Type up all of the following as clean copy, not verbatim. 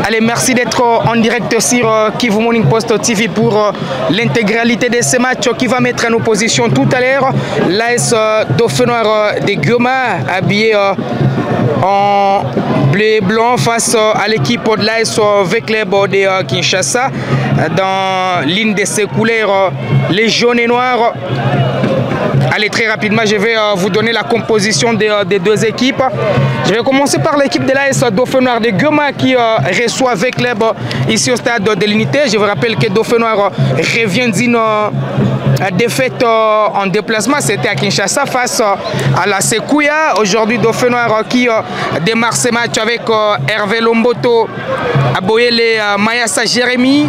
Allez, merci d'être en direct sur Kivu Morning Post TV pour l'intégralité de ce match qui va mettre en opposition tout à l'heure l'AS Dauphin Noir de Goma, habillé en bleu et blanc face à l'équipe de l'AS V-Club de Kinshasa. Dans l'une de ses couleurs, les jaunes et noirs. Allez, très rapidement, je vais vous donner la composition des deux équipes. Je vais commencer par l'équipe de l'AS Dauphin Noir de Goma qui reçoit V-Club ici au stade de l'Unité. Je vous rappelle que Dauphin Noir revient d'une défaite en déplacement. C'était à Kinshasa face à la Sekouya. Aujourd'hui, Dauphin Noir qui démarre ce match avec Hervé Lomboto, Aboyele Mayassa Jérémy,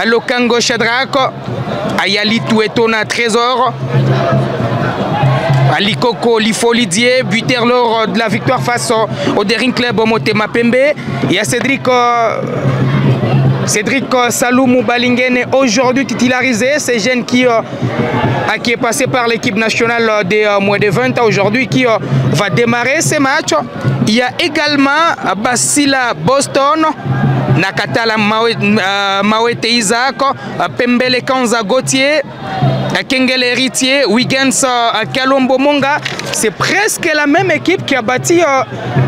Lokango Shadrach, Ayali Touetona Trésor, Alikoko Lifolidier, buteur lors de la victoire face au Daring Club Motema Pembe. Il y a Cédric Saloumou Balingene, aujourd'hui titularisé. C'est jeune qui est passé par l'équipe nationale des moins de 20 ans aujourd'hui, qui va démarrer ces matchs. Il y a également Basila Boston, Nakatala Mawete Isaac, Pembele Kanza Gauthier, Kengele Héritier, Wiggins Kalombo Monga. C'est presque la même équipe qui a bâti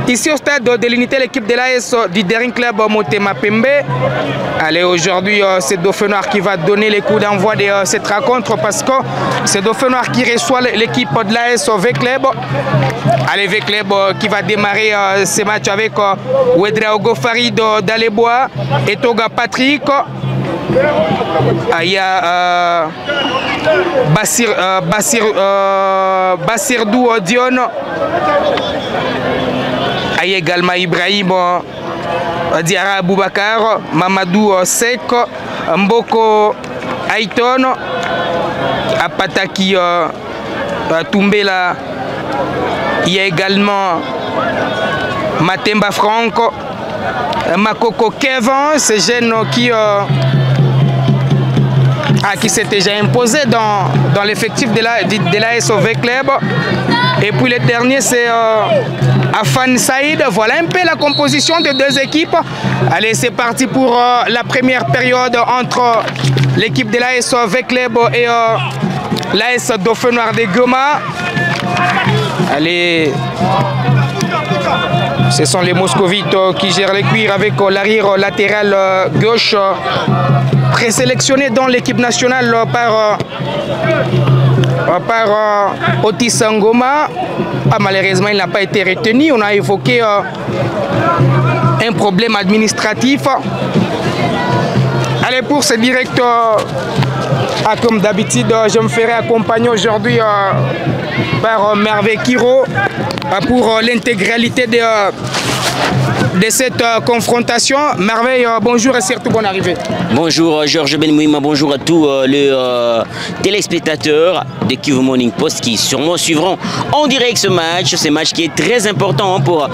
ici au stade de l'Unité l'équipe de l'AS du Daring Club Motema Pembe. Allez, aujourd'hui c'est Dauphin Noir qui va donner les coups d'envoi de cette rencontre parce que c'est Dauphin Noir qui reçoit l'équipe de l'AS V-Club. Allez, V-Club qui va démarrer ces matchs avec Ouedraogo Farid Dalebois et Toga Patrick. Il y a Bassirdou Dion. Il y a également Ibrahim Diara Aboubakar, Mamadou Sek, Mboko Aiton, Apataki Tumbela. Il y a également Matemba Franco, Makoko Kevin, ces jeunes qui s'est déjà imposé dans l'effectif de l'AS V-Club. Et puis le dernier, c'est Afan Saïd. Voilà un peu la composition des deux équipes. Allez, c'est parti pour la première période entre l'équipe de l'AS V-Club et l'AS Dauphin Noir de Goma. Allez, ce sont les Moscovites qui gèrent les cuirs avec l'arrière latéral gauche présélectionné dans l'équipe nationale par Otis Ngoma. Malheureusement, il n'a pas été retenu. On a évoqué un problème administratif. Allez, pour ce direct, comme d'habitude, je me ferai accompagner aujourd'hui par Merveille Kiro pour l'intégralité de cette confrontation. Merveille, bonjour et surtout bonne arrivée. Bonjour Georges Benmouima, bonjour à tous les téléspectateurs de Kivu Morning Post qui sûrement suivront en direct ce match qui est très important pour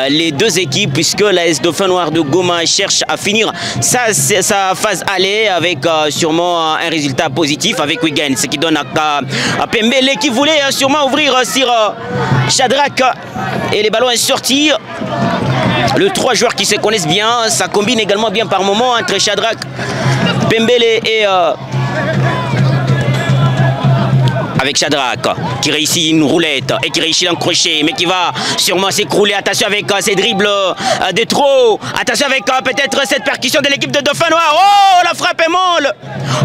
les deux équipes puisque l'AS Dauphin Noir de Goma cherche à finir sa phase aller avec sûrement un résultat positif avec Wiggins, ce qui donne à Pembele qui voulait sûrement ouvrir sur Shadrach et les ballons est sorti. Les trois joueurs qui se connaissent bien, ça combine également bien par moment entre Shadrach, Pembele et avec Shadrach qui réussit une roulette et qui réussit un crochet mais qui va sûrement s'écrouler. Attention avec ces dribbles de trop. Attention avec peut-être cette percussion de l'équipe de Dauphin Noir. Oh, la frappe est molle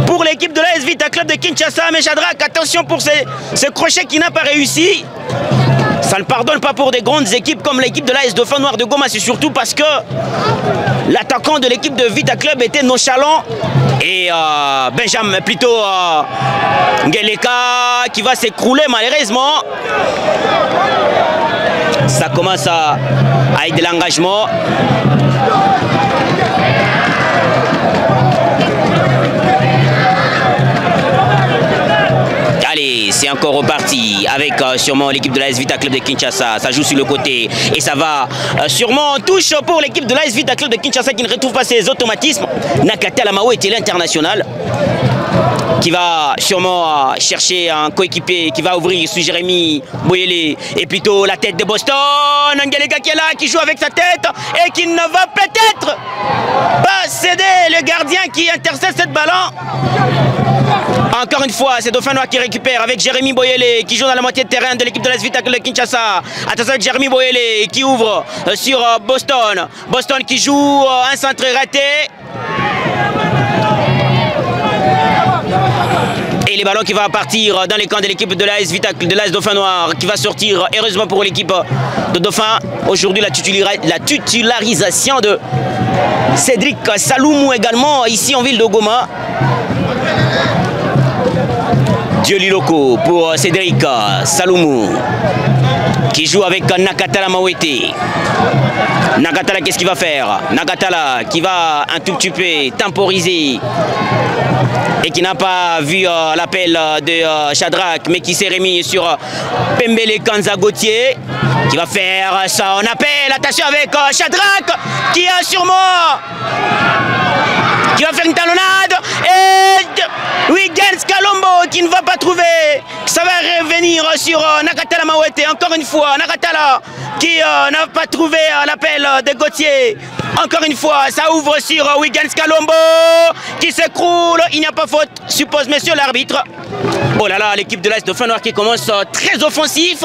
pour l'équipe de l'AS Vita Club de Kinshasa. Mais Shadrach, attention pour ce crochet qui n'a pas réussi. Ça ne pardonne pas pour des grandes équipes comme l'équipe de l'AS Dauphin Noir de Goma. C'est surtout parce que l'attaquant de l'équipe de Vita Club était nonchalant. Et Benjamin, plutôt Ngeleka qui va s'écrouler malheureusement. Ça commence à être de l'engagement. Allez, c'est encore reparti avec sûrement l'équipe de l'AS Vita Club de Kinshasa. Ça joue sur le côté et ça va sûrement touche pour l'équipe de l'AS Vita Club de Kinshasa qui ne retrouve pas ses automatismes. Nakatala Mawete, l'international, qui va sûrement chercher un coéquipier qui va ouvrir sur Jérémy Boyele. Et plutôt la tête de Boston. Ngeleka qui est là, qui joue avec sa tête et qui ne va peut-être pas céder le gardien qui intercepte cette ballon. Encore une fois, c'est Dauphinois qui récupère avec Jérémy Boyele qui joue dans la moitié de terrain de l'équipe de l'AS Vita Club de Kinshasa. Attention avec Jérémy Boyele qui ouvre sur Boston. Boston qui joue un centre raté. Et les ballons qui vont partir dans les camps de l'équipe de l'AS Vita, de l'AS Dauphinois qui va sortir, heureusement pour l'équipe de Dauphin. Aujourd'hui, la titularisation de Cédric Saloumou également ici en ville de Goma. Dieu Liloko pour Cédric Saloumou qui joue avec Nakatala Mawete. Nakatala, qu'est-ce qu'il va faire? Nakatala qui va un tout petit peu temporiser et qui n'a pas vu l'appel de Shadrack, mais qui s'est remis sur Pembele Kanza Gauthier qui va faire son appel. Attention avec Shadrack qui a sûrement qui va faire une talonnade et Wiggins Kalombo qui ne va pas trouver. Ça va revenir sur Nakatala Mawete. Encore une fois, Nakatala qui n'a pas trouvé l'appel de Gauthier. Encore une fois, ça ouvre sur Wiggins Kalombo qui s'écroule. Il n'y a pas faute, suppose monsieur l'arbitre. Oh là là, l'équipe de l'AS Dauphinois qui commence très offensif.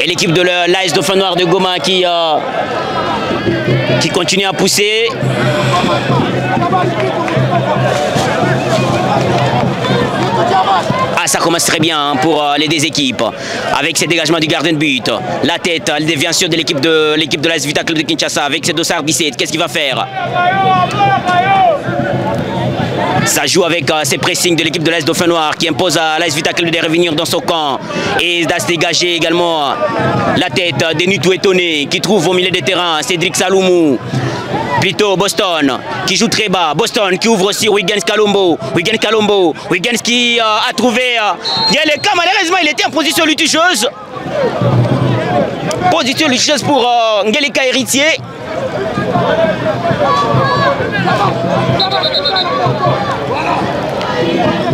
Et l'équipe de l'AS Dauphinois de Goma qui continue à pousser. Ah, ça commence très bien pour les deux équipes. Avec ces dégagements du gardien de but. La tête, la déviation de l'équipe de l'AS Vita Club de Kinshasa avec ses dossards 17. Qu'est-ce qu'il va faire? Ça joue avec ces pressings de l'équipe de l'AS Dauphinois qui impose à l'AS Vita Club de revenir dans son camp et de se dégager également la tête de Nitou Étonné qui trouve au milieu des terrains Cédric Saloumou. Plutôt Boston qui joue très bas. Boston qui ouvre aussi Wiggins Kalombo. Wiggins qui a trouvé Ngeleka. Malheureusement, il était en position litigeuse. Position litigeuse pour Ngeleka Héritier.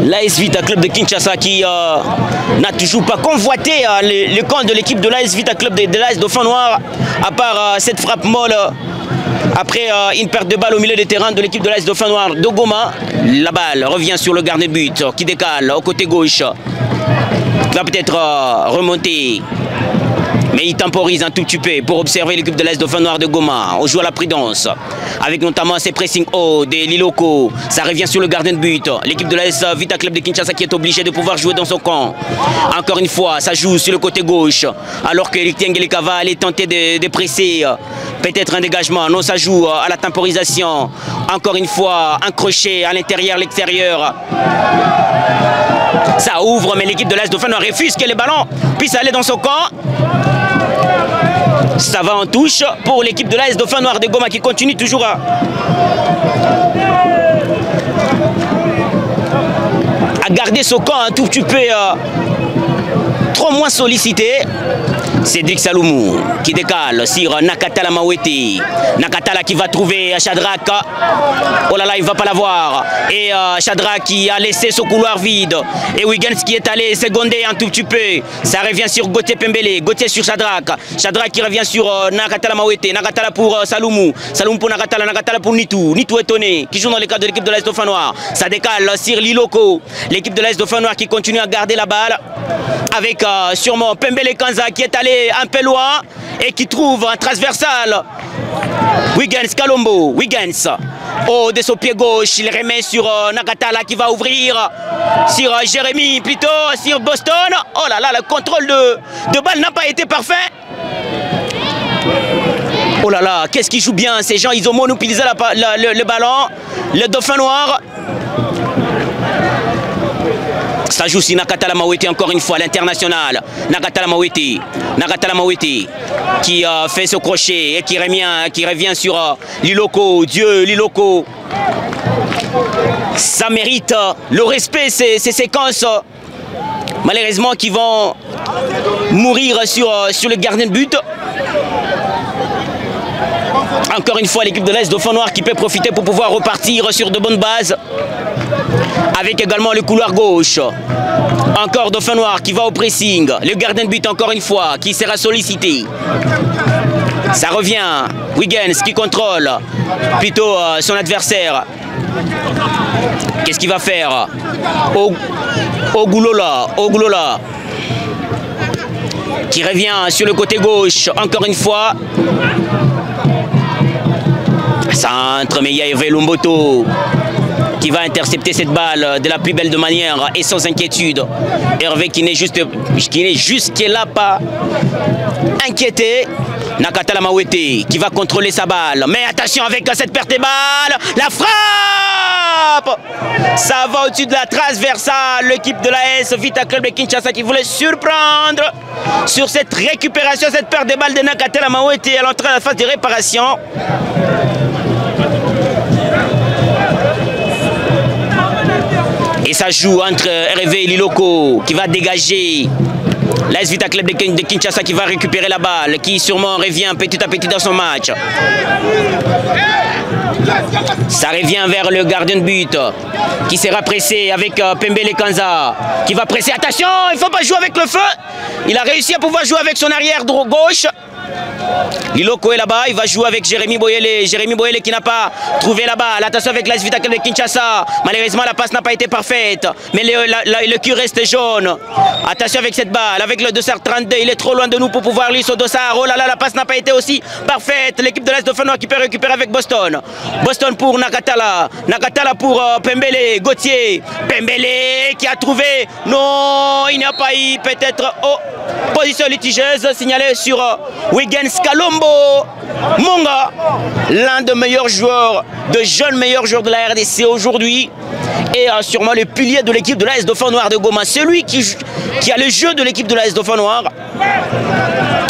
L'AS Vita Club de Kinshasa qui n'a toujours pas convoité le camp de l'équipe de l'AS Vita Club de l'AS Dauphinois à part cette frappe molle après une perte de balle au milieu des terrains de l'équipe de l'AS Dauphinois de Goma. La balle revient sur le gardien de but qui décale au côté gauche. Il va peut-être remonter. Mais il temporise un tout petit peu pour observer l'équipe de l'AS Dauphinois de Goma. On joue à la prudence. Avec notamment ces pressings hauts des Liloko. Ça revient sur le gardien de but. L'équipe de l'AS Vita Club de Kinshasa qui est obligée de pouvoir jouer dans son camp. Encore une fois, ça joue sur le côté gauche. Alors que Ngeleka va aller tenter de presser. Peut-être un dégagement. Non, ça joue à la temporisation. Encore une fois, un crochet à l'intérieur, l'extérieur. Ça ouvre, mais l'équipe de l'AS Dauphinois refuse que les ballons puissent aller dans son camp. Ça va en touche pour l'équipe de l'AS Dauphinois de Goma qui continue toujours à garder son camp un tout petit peu trop moins sollicité. Cédric Saloumou qui décale sur Nakatala Mawete. Nakatala qui va trouver Shadrack. Oh là là, il ne va pas l'avoir. Et Shadrack qui a laissé son couloir vide. Et Wiggins qui est allé seconder un tout petit peu. Ça revient sur Gauthier Pembele. Gauthier sur Shadrack. Shadrack qui revient sur Nakatala Mawete. Nakatala pour Saloumou. Saloumou pour Nakatala. Nakatala pour Nitou. Nitou Étonné qui joue dans les cadres de l'équipe de l'AS Dauphinois. Ça décale sur Liloko. L'équipe de l'AS Dauphinois qui continue à garder la balle. Avec sûrement Pembele Kanza qui est allé un peu loin et qui trouve un transversal. Wiggins Kalombo. Wiggins. Oh, de son pied gauche, il remet sur Nakatala qui va ouvrir. Sur Jérémy plutôt, sur Boston. Oh là là, le contrôle de balle n'a pas été parfait. Oh là là, qu'est-ce qu'ils jouent bien ces gens. Ils ont monopolisé le ballon. Le Dauphin Noir. Ça joue sur Nakatala Mawete encore une fois, l'international. Nakatala Mawete qui fait ce crochet et qui revient sur Liloko. Dieu, Liloko. Ça mérite le respect, ces séquences. Malheureusement, qui vont mourir sur le gardien de but. Encore une fois, l'équipe de l'Est Dauphin Noir qui peut profiter pour pouvoir repartir sur de bonnes bases. Avec également le couloir gauche. Encore Dauphin Noir qui va au pressing. Le gardien de but encore une fois qui sera sollicité. Ça revient. Huygens qui contrôle plutôt son adversaire. Qu'est-ce qu'il va faire? Ogulola qui revient sur le côté gauche encore une fois. Centre, mais il y a Hervé Lomboto qui va intercepter cette balle de la plus belle de manière et sans inquiétude. Hervé qui n'est jusque-là pas inquiété. Nakata Lamawete qui va contrôler sa balle. Mais attention avec cette perte de balle. La frappe! Ça va au-dessus de la transversale. L'équipe de la S Vita Club de Kinshasa qui voulait surprendre sur cette récupération, cette perte de balle de Nakata Lamawete à l'entrée de la phase de réparation. Et ça joue entre Hervé et Liloko qui va dégager. L'AS Vita Club de Kinshasa qui va récupérer la balle, qui sûrement revient petit à petit dans son match. Ça revient vers le gardien de but qui sera pressé avec Pembele Kanza qui va presser. Attention, il ne faut pas jouer avec le feu. Il a réussi à pouvoir jouer avec son arrière gauche. Liloko est là-bas, il va jouer avec Jérémy Boyele. Jérémy Boyele qui n'a pas trouvé la balle. Attention avec l'AS Vita Club de Kinshasa. Malheureusement, la passe n'a pas été parfaite. Mais le cul reste jaune. Attention avec cette balle, avec le dossard 32. Il est trop loin de nous pour pouvoir lire son dossard. Oh là là, la passe n'a pas été aussi parfaite. L'équipe de l'Est Dauphin Noir qui peut récupérer avec Boston. Boston pour Nakatala. Nakatala pour Pembele. Gauthier. Pembele qui a trouvé. Non, il n'y a pas eu peut-être. Oh, position litigieuse signalée sur Huygens Kalombo Monga, l'un des meilleurs joueurs, de jeunes meilleurs joueurs de la RDC aujourd'hui, et sûrement le pilier de l'équipe de l'AS Dauphin Noir de Goma, celui qui a le jeu de l'équipe de l'AS Dauphin Noir.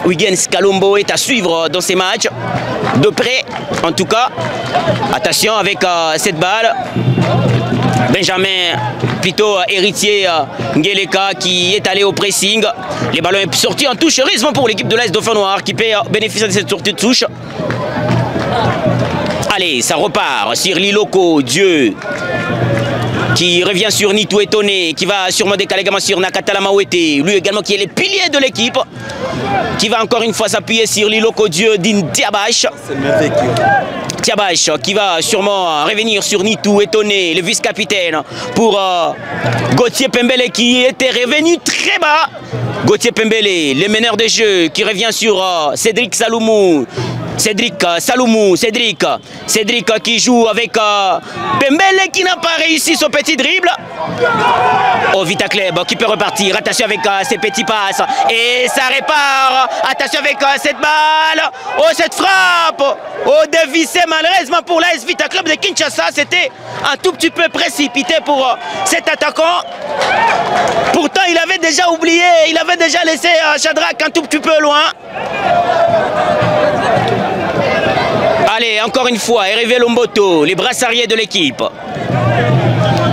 Huygens Kalombo est à suivre dans ces matchs, de près en tout cas. Attention avec cette balle. Benjamin, plutôt héritier Ngeleka qui est allé au pressing. Les ballons sont sortis en touche. Heureusement pour l'équipe de l'AS Dauphin Noir qui peut bénéficier de cette sortie de touche. Allez, ça repart sur Liloko, Dieu, qui revient sur Nitou Étonné, qui va sûrement décaler également sur Nakata Lamawete, lui également qui est le pilier de l'équipe, qui va encore une fois s'appuyer sur Liloko Dieu d'Intiabash. Tiabash qui va sûrement revenir sur Nitou Étonné, le vice-capitaine, pour Gauthier Pembele qui était revenu très bas. Gauthier Pembele, le meneur de jeu, qui revient sur Cédric Saloumou. Cédric qui joue avec Pembele qui n'a pas réussi son petit dribble. Oh, Vita Club qui peut repartir. Attention avec ses petits passes. Et ça répare. Attention avec cette balle. Oh, cette frappe. Oh, dévissé malheureusement pour l'AS Vita Club de Kinshasa. C'était un tout petit peu précipité pour cet attaquant. Pourtant, il avait déjà oublié. Il avait déjà laissé Shadrack un tout petit peu loin. Allez, encore une fois, Hervé Lomboto, les brassariers de l'équipe,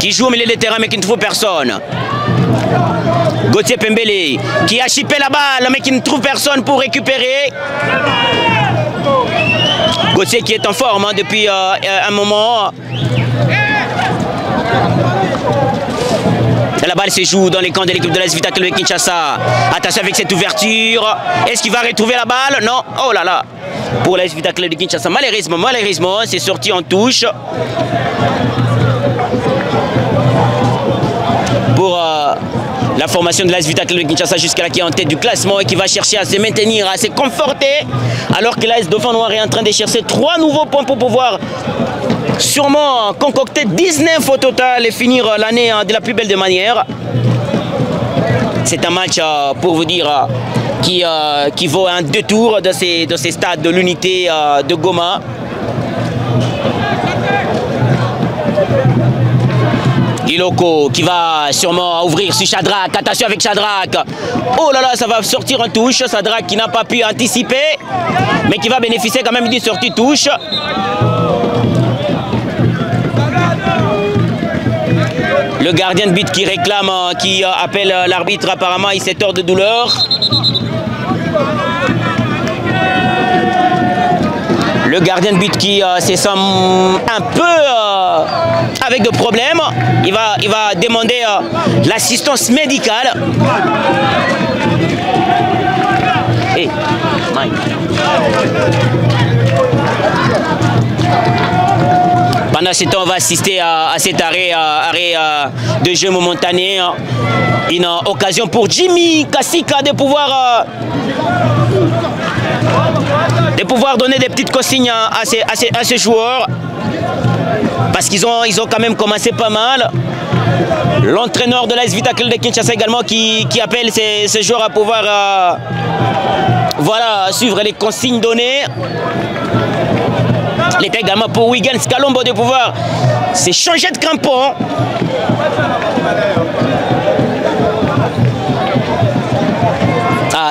qui joue au milieu de terrain mais qui ne trouve personne. Gauthier Pembele, qui a chippé la balle mais qui ne trouve personne pour récupérer. Gauthier qui est en forme depuis un moment. La balle se joue dans les camps de l'équipe de l'AS Vita Club de Kinshasa. Attention avec cette ouverture. Est-ce qu'il va retrouver la balle? Non. Oh là là. Pour l'AS Vita Club de Kinshasa. Malheureusement, c'est sorti en touche. Pour la formation de l'AS Vita Club de Kinshasa jusqu'à là qui est en tête du classement et qui va chercher à se maintenir, à se conforter. Alors que l'AS Dauphin Noir est en train de chercher 3 nouveaux points pour pouvoir sûrement concocter 19 au total et finir l'année de la plus belle des manières. C'est un match, pour vous dire, qui vaut un détour de ces stades de l'unité de Goma. Liloko qui va sûrement ouvrir sur Shadrack. Attention avec Shadrack. Oh là là, ça va sortir en touche. Shadrack qui n'a pas pu anticiper, mais qui va bénéficier quand même d'une sortie touche. Le gardien de but qui réclame, qui appelle l'arbitre, apparemment il s'est tort de douleur. Le gardien de but qui se sent un peu avec de problèmes. Il va demander l'assistance médicale. Hey, Mike. Pendant ce temps, on va assister à cet arrêt de jeu momentané. Une occasion pour Jimmy Kassika de pouvoir donner des petites consignes à ces joueurs. Parce qu'ils ont quand même commencé pas mal. L'entraîneur de l'AS Vita Club de Kinshasa également qui appelle ces joueurs à pouvoir suivre les consignes données. Il était également pour Wiggins Kalombo de pouvoir s'échanger de crampons.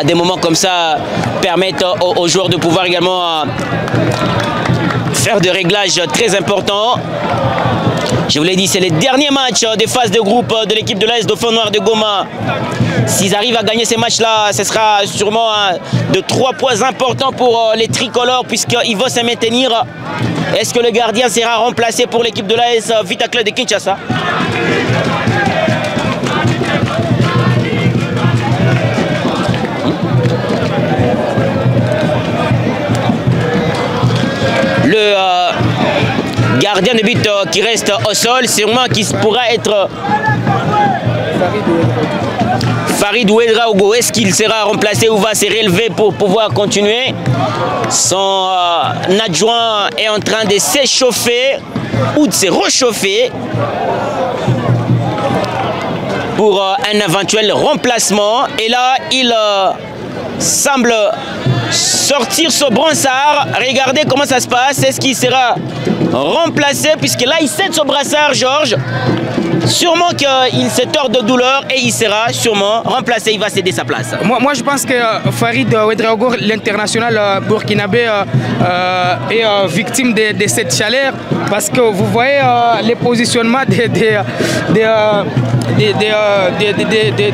Des moments comme ça permettent aux joueurs de pouvoir également faire des réglages très importants. Je vous l'ai dit, c'est les derniers matchs des phases de groupe de l'équipe de l'AS Dauphin Noir de Goma. S'ils arrivent à gagner ces matchs-là, ce sera sûrement de 3 points importants pour les tricolores puisqu'ils vont se maintenir. Est-ce que le gardien sera remplacé pour l'équipe de l'AS Vita Club de Kinshasa? Le gardien de but qui reste au sol, sûrement qui pourra être Farid Ouedraogo. Est-ce qu'il sera remplacé ou va se relever pour pouvoir continuer? Son adjoint est en train de s'échauffer ou de se réchauffer pour un éventuel remplacement. Et là, il semble sortir ce brassard. Regardez comment ça se passe. Est-ce qu'il sera remplacé? Puisque là, il cède ce brassard, Georges. Sûrement qu'il se tord de douleur et il sera sûrement remplacé. Il va céder sa place. Moi je pense que Farid Ouedraogo, l'international burkinabé, est victime de cette chaleur. Parce que vous voyez les positionnements du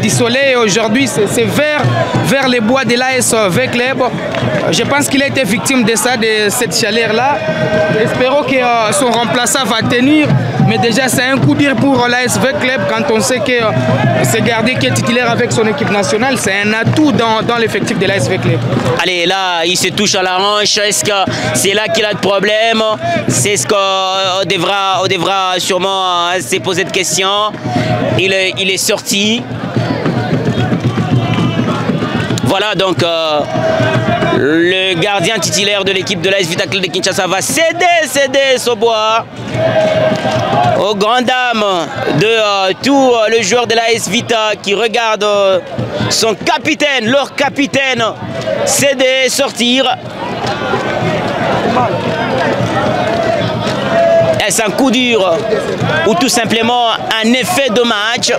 soleil aujourd'hui, c'est vers les bois de l'AS Vecleb. Je pense qu'il a été victime de ça, de cette chaleur-là. Espérons que son remplaçant va tenir. Mais déjà, c'est un coup dur pour l'AS Vecleb quand on sait que ce gardien qui est titulaire avec son équipe nationale, c'est un atout dans l'effectif de l'AS Vecleb. Allez, là, il se touche à la hanche. Est-ce que c'est là qu'il a de problème? C'est ce qu'on devra sûrement se poser de questions. Il est sorti. Voilà, donc le gardien titulaire de l'équipe de l'AS Vita Club de Kinshasa va céder ce bois aux grandes dames de tous les joueurs de l'AS Vita qui regardent son capitaine, leur capitaine, céder, sortir. Est-ce un coup dur ou tout simplement un effet de match?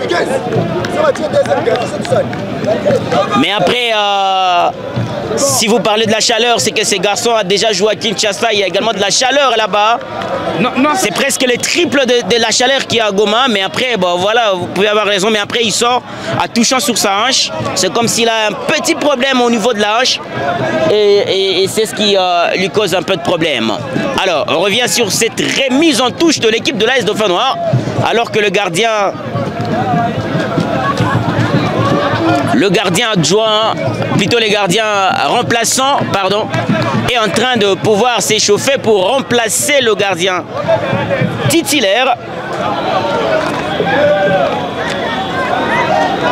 Mais après, si vous parlez de la chaleur, c'est que ces garçons ont déjà joué à Kinshasa. Il y a également de la chaleur là-bas. C'est presque le triple de la chaleur qu'il y a à Goma. Mais après, bon, voilà, vous pouvez avoir raison. Mais après, il sort en touchant sur sa hanche. C'est comme s'il a un petit problème au niveau de la hanche. Et c'est ce qui lui cause un peu de problème. Alors, on revient sur cette remise en touche de l'équipe de l'AS Dauphin Noir. Alors que le gardien adjoint, plutôt les gardiens remplaçants, pardon, est en train de pouvoir s'échauffer pour remplacer le gardien titulaire.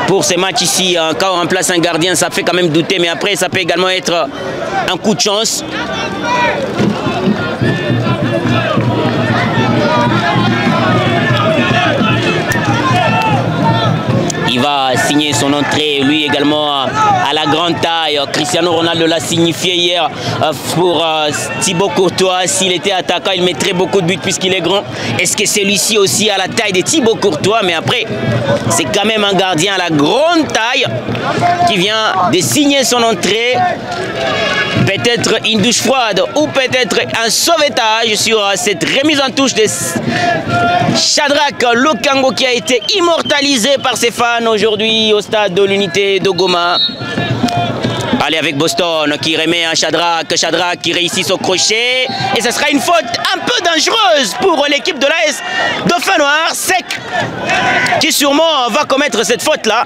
Pour ces matchs ici, quand on remplace un gardien, ça fait quand même douter, mais après, ça peut également être un coup de chance. Il va signer son entrée, lui également à la grande taille. Cristiano Ronaldo l'a signifié hier pour Thibaut Courtois. S'il était attaquant, il mettrait beaucoup de buts puisqu'il est grand. Est-ce que celui-ci aussi a la taille de Thibaut Courtois? Mais après, c'est quand même un gardien à la grande taille qui vient de signer son entrée. Peut-être une douche froide ou peut-être un sauvetage sur cette remise en touche de Shadrack Lokango qui a été immortalisé par ses fans aujourd'hui au stade de l'Unité de Goma. Allez avec Boston qui remet un Shadrack. Shadrack qui réussit son crochet. Et ce sera une faute un peu dangereuse pour l'équipe de l'AS Dauphin Noir. Sec qui sûrement va commettre cette faute-là.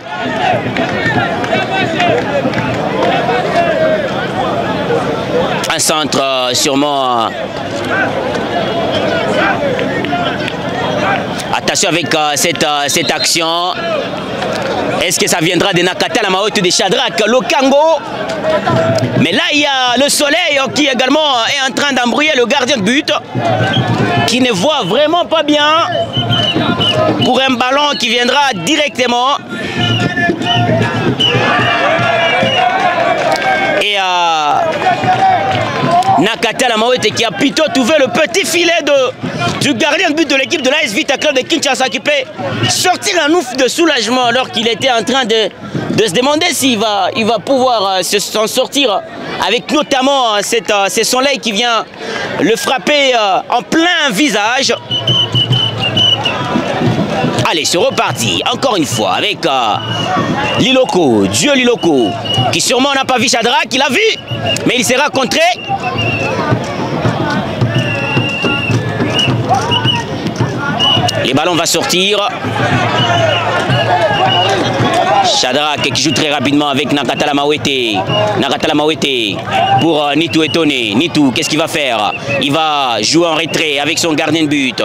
Un centre sûrement. Attention avec cette action. Est-ce que ça viendra de Nakata la Maote de Shadrack Lokango? Mais là il y a le soleil qui également est en train d'embrouiller le gardien de but, qui ne voit vraiment pas bien pour un ballon qui viendra directement. Et Nakata la Maote qui a plutôt trouvé le petit filet du gardien de but de l'équipe de l'AS Vita Club de Kinshasa, qui peut sortir un ouf de soulagement alors qu'il était en train de se demander s'il va pouvoir s'en sortir, avec notamment ce soleil qui vient le frapper en plein visage. Allez, c'est reparti, encore une fois, avec Liloko, Dieu Liloko, qui sûrement n'a pas vu Shadrack, il a vu, mais il sera contré. Les ballons vont sortir. Shadrack qui joue très rapidement avec Nakata la Maote. Nakata la Maote pour Nitu Etone. Nitu, qu'est-ce qu'il va faire? Il va jouer en retrait avec son gardien de but.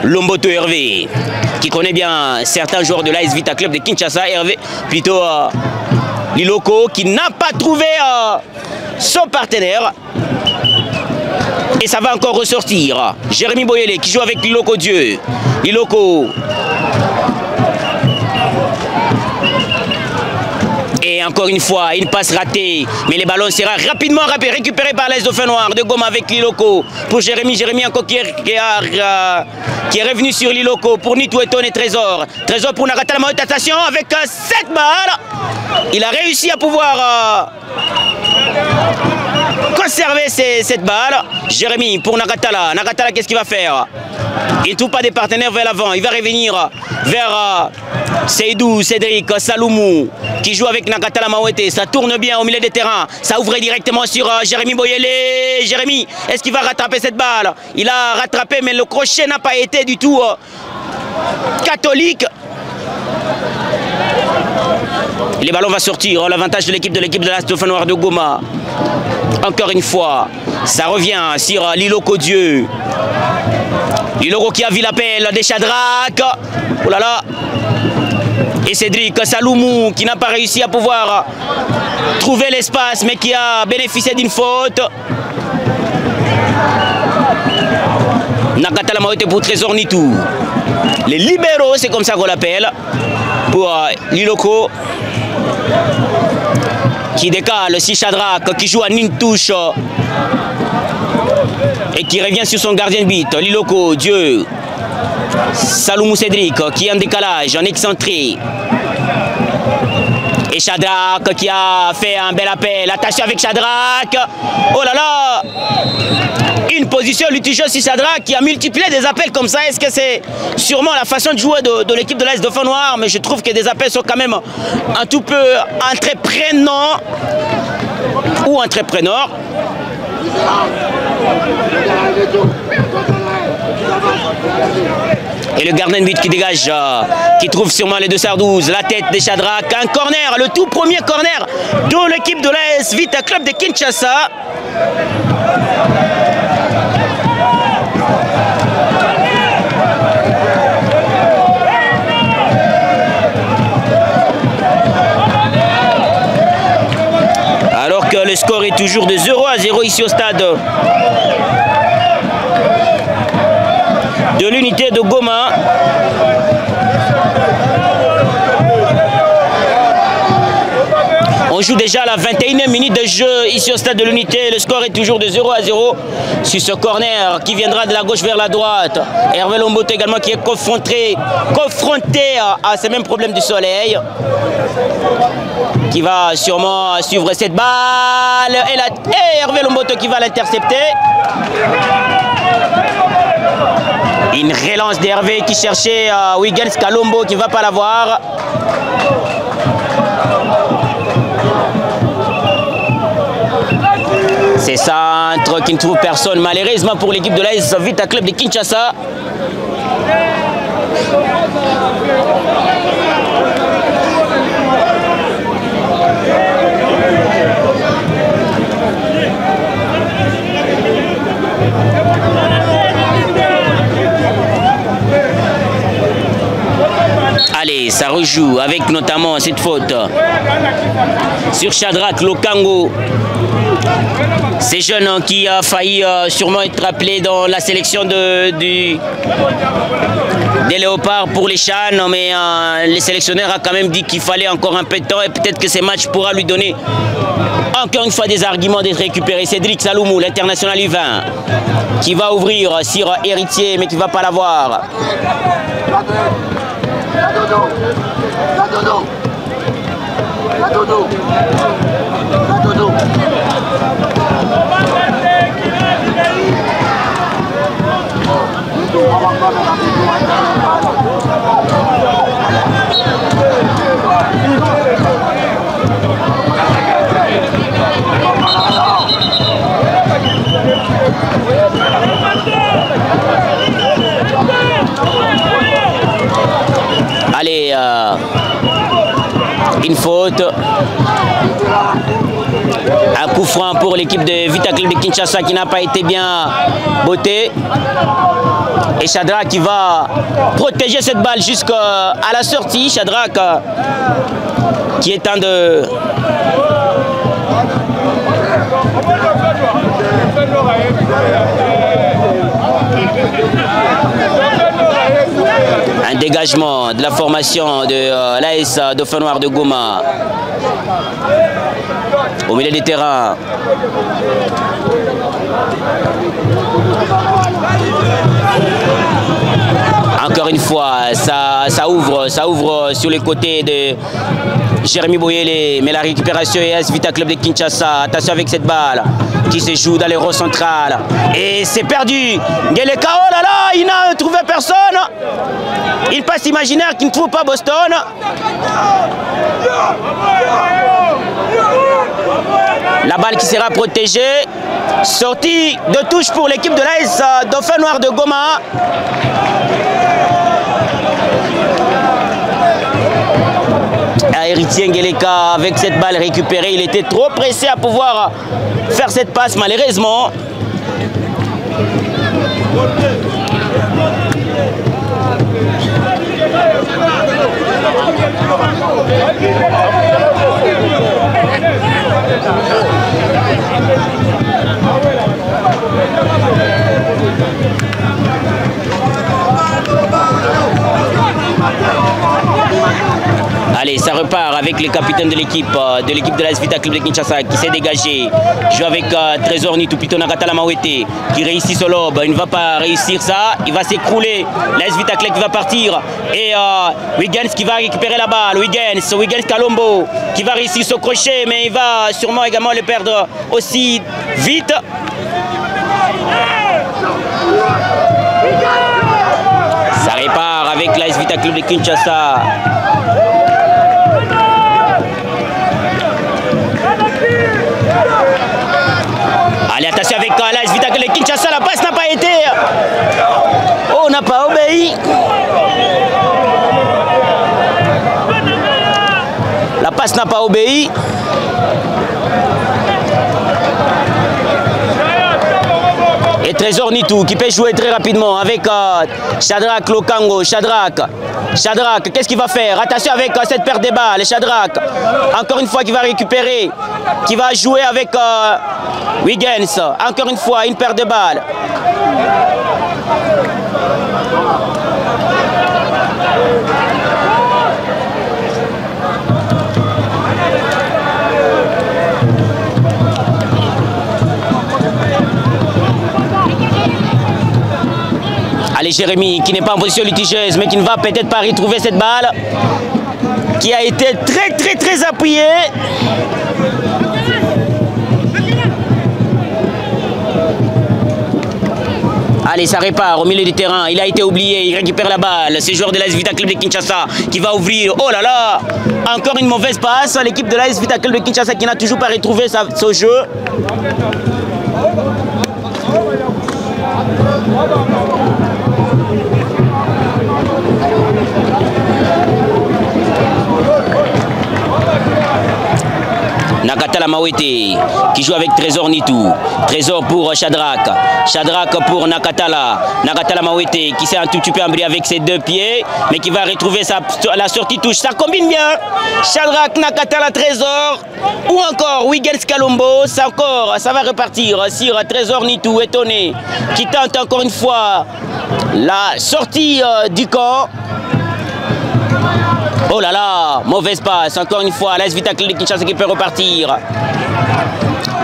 Lomboto Hervé, qui connaît bien certains joueurs de l'AS Vita Club de Kinshasa. Hervé, plutôt Liloko, qui n'a pas trouvé son partenaire. Et ça va encore ressortir. Jérémy Boyele qui joue avec Liloko Dieu. Liloko. Et encore une fois, une passe ratée. Mais le ballon sera rapidement récupéré par l'AS Dauphin Noir de Goma avec Liloko. Pour Jérémy. Jérémy encore qui est revenu sur Liloko. Pour Nitu Etone et Trésor. Trésor pour Nakata la Maote. Attention avec 7 balles. Il a réussi à pouvoir conserver cette balle. Jérémy pour Nakatala. Nakatala, qu'est-ce qu'il va faire? Il ne trouve pas des partenaires vers l'avant. Il va revenir vers Seydou, Cédric, Saloumou, qui joue avec Nakatala Maote. Ça tourne bien au milieu des terrains. Ça ouvre directement sur Jérémy Boyele. Jérémy, est-ce qu'il va rattraper cette balle? Il a rattrapé, mais le crochet n'a pas été du tout catholique. Les ballons vont sortir. L'avantage de l'équipe de l'AS Dauphin Noir de Goma. Encore une fois, ça revient sur Liloko Dieu. Liloko qui a vu l'appel des Shadrack. Oh là là. Et Cédric Saloumou qui n'a pas réussi à pouvoir trouver l'espace, mais qui a bénéficié d'une faute. Nakata la Maote pour Trésor Nitu. Les libéraux, c'est comme ça qu'on l'appelle. Pour Liloko. Qui décale si Shadrack, qui joue à une touche et qui revient sur son gardien de but. Liloko, Dieu. Saloumou Cédric qui est en décalage, en excentré. Et Shadrack qui a fait un bel appel. Attention avec Shadrack. Oh là là. Une position litigeuse sur Shadrack qui a multiplié des appels comme ça. Est-ce que c'est sûrement la façon de jouer de l'équipe de l'AS Dauphin Noir? Mais je trouve que des appels sont quand même un tout peu entreprenants ou entrepreneurs. Et le gardien de but qui dégage, qui trouve sûrement les 212, la tête de Shadrack, un corner, le tout premier corner de l'équipe de l'AS Vita Club de Kinshasa. Alors que le score est toujours de 0-0 ici au stade de l'unité de Goma. On joue déjà à la 21e minute de jeu ici au stade de l'unité. Le score est toujours de 0-0 sur ce corner qui viendra de la gauche vers la droite. Hervé Lomboto également qui est confronté à ces mêmes problèmes du soleil. Qui va sûrement suivre cette balle. Et Hervé Lomboto qui va l'intercepter. Une relance d'Hervé qui cherchait Wiggins Kalombo qui ne va pas l'avoir. C'est centre qui ne trouve personne, malheureusement pour l'équipe de l'AS Vita Club de Kinshasa. Allez, ça rejoue avec notamment cette faute sur Shadrack Lokango. Ces jeunes qui a failli sûrement être appelé dans la sélection des Léopards pour les Chans, mais les sélectionneurs a quand même dit qu'il fallait encore un peu de temps et peut-être que ces matchs pourra lui donner encore une fois des arguments d'être récupéré. Cédric Saloumou, l'international U20, qui va ouvrir sur Héritier mais qui ne va pas l'avoir. Allez, une faute. Un coup franc pour l'équipe de Vita Club de Kinshasa qui n'a pas été bien botté. Et Shadrack qui va protéger cette balle jusqu'à la sortie. Shadrack qui est en de... Un dégagement de la formation de l'AS Dauphin Noir de Goma. Au milieu du terrain. Encore une fois, ça ouvre sur les côtés de Jérémy Boyele, mais la récupération est AS Vita Club de Kinshasa. Attention avec cette balle qui se joue dans les rangs centrales. Et c'est perdu. Ngeleka, oh là là, il n'a trouvé personne. Une passe imaginaire qui ne trouve pas Boston. La balle qui sera protégée. Sortie de touche pour l'équipe de l'AS Dauphin Noir de Goma. Héritier Ngeleka avec cette balle récupérée, il était trop pressé à pouvoir faire cette passe malheureusement. Allez, ça repart avec les capitaines de l'équipe de l'AS Vita Club de Kinshasa qui s'est dégagé. Joue avec Trésor Nitou, plutôt Nakatala Mawete qui réussit son lobe. Il ne va pas réussir ça, il va s'écrouler. L'AS Vita Club qui va partir. Et Wiggins qui va récupérer la balle. Wiggins Kalombo qui va réussir son crochet, mais il va sûrement également le perdre aussi vite. Ça repart avec l'AS Vita Club de Kinshasa. Allez, attention avec l'AS Vita Club de Kinshasa, la passe n'a pas été. Oh, on n'a pas obéi. La passe n'a pas obéi. Et Trésor Nitou qui peut jouer très rapidement avec Shadrack Lokango. Shadrack, qu'est-ce qu'il va faire? Attention avec cette perte de balles. Shadrack, encore une fois qui va récupérer, qui va jouer avec Wiggins. Encore une fois, une perte de balles. Allez, Jérémy qui n'est pas en position litigieuse mais qui ne va peut-être pas retrouver cette balle qui a été très appuyée. Allez, ça repart au milieu du terrain. Il a été oublié, il récupère la balle. C'est le joueur de l'AS Vita Club de Kinshasa qui va ouvrir. Oh là là, encore une mauvaise passe. L'équipe de l'AS Vita Club de Kinshasa qui n'a toujours pas retrouvé son jeu. Nakatala Mawete qui joue avec Trésor Nitou. Trésor pour Shadrach. Shadrach pour Nakatala. Nakatala Mawete qui s'est un tout petit peu embrouillé avec ses deux pieds, mais qui va retrouver la sortie touche. Ça combine bien. Shadrach, Nakatala, Trésor. Ou encore Wiggins Kalombo. Ça va repartir sur Trésor Nitou. Étonné. Qui tente encore une fois la sortie du camp. Oh là là, mauvaise passe, encore une fois, l'AS Vita Club de Kinshasa qui peut repartir.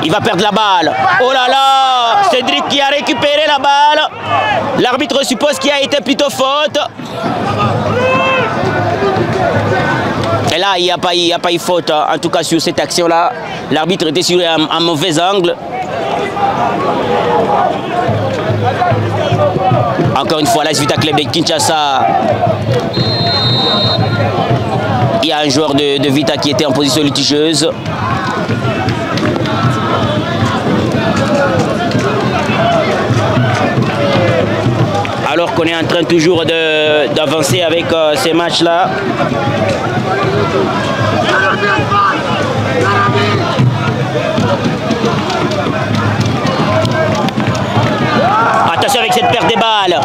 Il va perdre la balle. Oh là là, Cédric qui a récupéré la balle. L'arbitre suppose qu'il a été plutôt faute. Et là, il n'y a pas eu faute, en tout cas sur cette action-là. L'arbitre était sur un mauvais angle. Encore une fois, l'AS Vita Club de Kinshasa. Il y a un joueur de Vita qui était en position litigieuse. Alors qu'on est en train toujours d'avancer avec ces matchs-là. Attention avec cette perte des balles.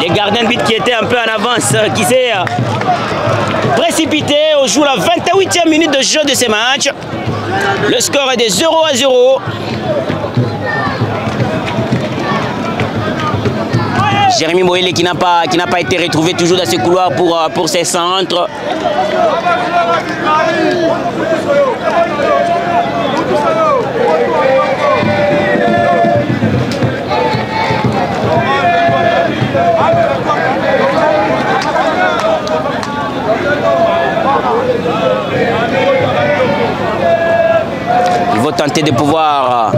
Les gardiens de but qui étaient un peu en avance, qui s'est précipité. On joue la 28e minute de jeu de ces matchs. Le score est de 0-0. Jérémy Moïle qui n'a pas été retrouvé toujours dans ce couloir pour ses centres. Il va tenter de pouvoir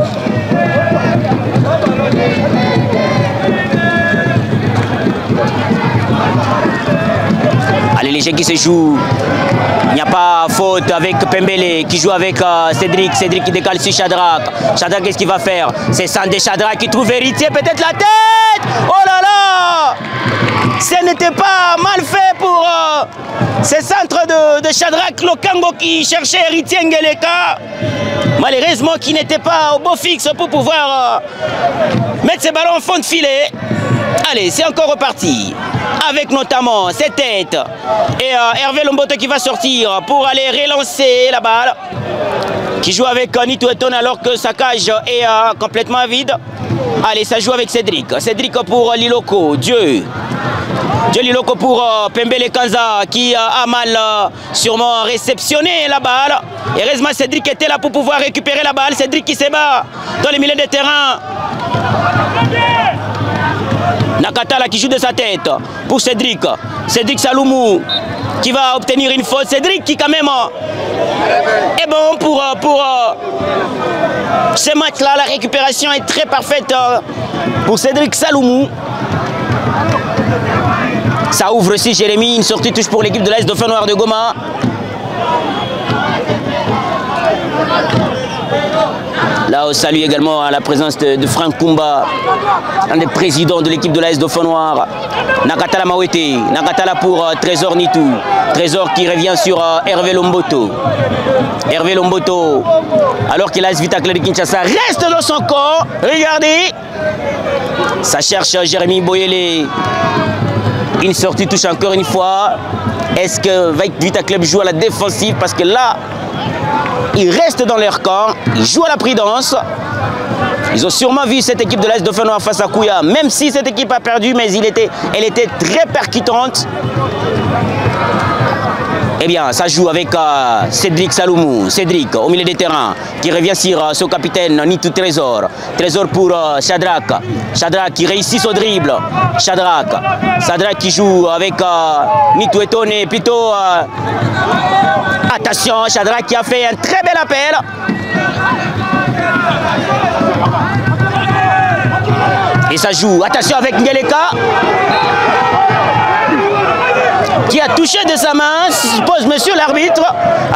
allez, les jeux qui se jouent. Il n'y a pas faute avec Pembele qui joue avec Cédric. Cédric qui décale sur Shadrach. Shadrach, qu'est-ce qu'il va faire? C'est Sandé Shadrach qui trouve Héritier, peut-être la tête. Oh là là! Ce n'était pas mal fait pour ce centre de Shadrach Lokango qui cherchait Héritier Ngeleka. Malheureusement, qui n'était pas au beau fixe pour pouvoir mettre ses ballons en fond de filet. Allez, c'est encore reparti. Avec notamment cette tête et Hervé Lomboto qui va sortir pour aller relancer la balle. Qui joue avec Nitou Eton alors que sa cage est complètement vide. Allez, ça joue avec Cédric. Cédric pour Liloko. Dieu Liloko pour Pembele Kanza qui a mal sûrement réceptionné la balle. Heureusement, Cédric était là pour pouvoir récupérer la balle. Cédric qui se bat dans les milieux de terrain. Nakatala qui joue de sa tête pour Cédric. Cédric Saloumou qui va obtenir une faute. Cédric qui quand même est bon pour ce match-là. La récupération est très parfaite pour Cédric Saloumou. Ça ouvre aussi Jérémy, une sortie touche pour l'équipe de l'AS Dauphin Noir de Goma. Là, on salue également la présence de Franck Kumba, un des présidents de l'équipe de l'AS Dauphin Noir. Nakatala Mawete, Nakatala pour Trésor Nitou. Trésor qui revient sur Hervé Lomboto. Hervé Lomboto, alors que l'AS Vita Club de Kinshasa reste dans son corps. Regardez, ça cherche Jérémy Boyele. Une sortie touche encore une fois. Est-ce que Vita Club joue à la défensive? Parce que là, ils restent dans leur camp, ils jouent à la prudence. Ils ont sûrement vu cette équipe de l'AS Dauphin Noir face à Kouya, même si cette équipe a perdu, mais elle était très percutante. Eh bien, ça joue avec Cédric Saloumou. Cédric au milieu des terrains qui revient sur son capitaine Nitou Trésor. Trésor pour Shadrach. Shadrach qui réussit au dribble. Shadrach qui joue avec Nitou Etone. Plutôt attention, Shadrach qui a fait un très bel appel. Et ça joue. Attention avec Ngeleka. qui a touché de sa main, je suppose monsieur l'arbitre,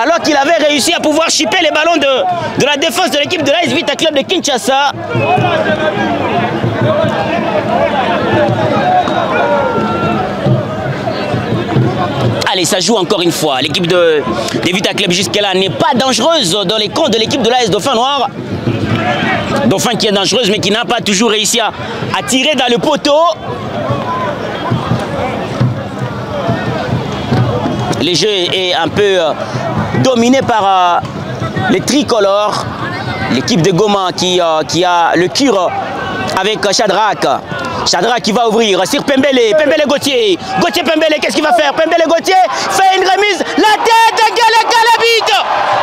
alors qu'il avait réussi à pouvoir chipper les ballons de la défense de l'équipe de l'AS Vita Club de Kinshasa. Allez, ça joue encore une fois. L'équipe de Vita Club jusque-là n'est pas dangereuse dans les comptes de l'équipe de l'AS Dauphin Noir. Dauphin qui est dangereuse mais qui n'a pas toujours réussi à tirer dans le poteau. Le jeu est un peu dominé par les tricolores. L'équipe de Goma qui a le cure avec Shadrach. Shadrach qui va ouvrir sur Pembele. Pembele Gauthier. Gauthier Pembele, qu'est-ce qu'il va faire? Pembele Gauthier fait une remise. La tête de Ngeleka, le but.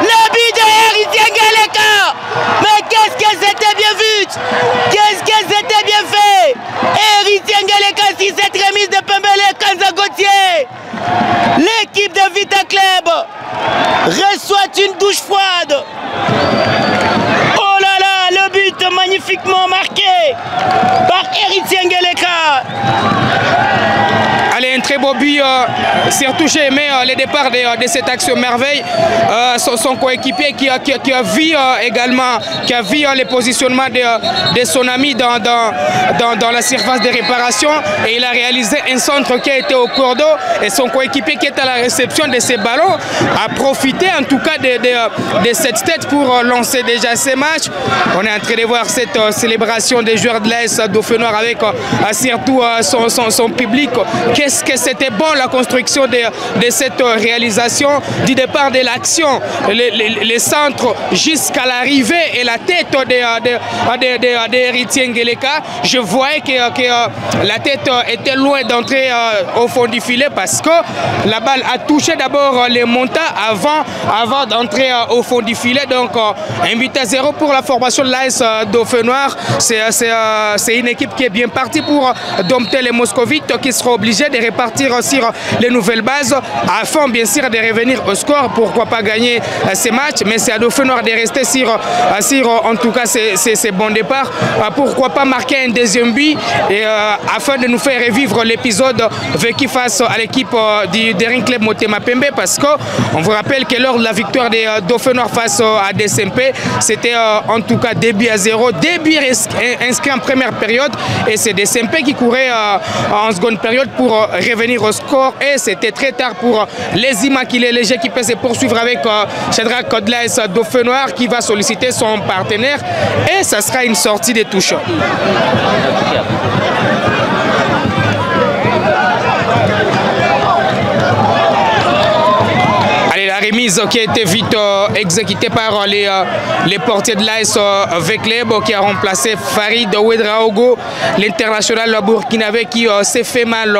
Le but de Héritier Ngeleka. Mais qu'est-ce que c'était bien vu? Qu'est-ce que c'était bien fait? Héritier Ngeleka sur cette remise de Pembele Kanza Gauthier. L'équipe de Vita Club reçoit une douche froide. Oh là là, le but magnifiquement marqué par Héritier Ngeleka. Allez, un très beau but, surtout j'ai aimé le départ de cette action merveille. Son coéquipier qui a vu également, les positionnements de son ami dans la surface de réparation, et il a réalisé un centre qui a été au cours d'eau, et son coéquipier qui est à la réception de ces ballons a profité en tout cas de cette tête pour lancer déjà ces matchs. On est en train de voir cette célébration des joueurs de l'AS Dauphin Noir avec surtout son public. Qu'est-ce que c'était bon la construction de cette réalisation, du départ de l'action, les centres jusqu'à l'arrivée et la tête d'Héritier Ngeleka. Je voyais que la tête était loin d'entrer au fond du filet parce que la balle a touché d'abord les montants avant d'entrer au fond du filet. Donc un but à 0 pour la formation de l'AS Dauphin Noir. C'est une équipe qui est bien partie pour dompter les Moscovites, qui seront obligés de répartir sur les nouvelles bases afin bien sûr de revenir au score. Pourquoi pas gagner ces matchs, mais c'est à Dauphin Noir de rester sur en tout cas ces bons départs. Pourquoi pas marquer un deuxième but et afin de nous faire revivre l'épisode vécu face à l'équipe du Daring Club Motema Pembe, parce qu'on vous rappelle que lors de la victoire des Dauphin Noir face à DSMP, c'était en tout cas début à 0, début inscrit en première période, et c'est DSMP qui courait en seconde période pour revenir au score, et c'était très tard pour les Immaculés Légers qui peuvent se poursuivre avec Shadrach Kodlaïs Dauphin Noir qui va solliciter son partenaire, et ça sera une sortie de touche. La remise qui a été vite exécutée par les portiers de l'AS Vecleb, qui a remplacé Farid Ouedraogo, l'international burkinabé qui s'est fait mal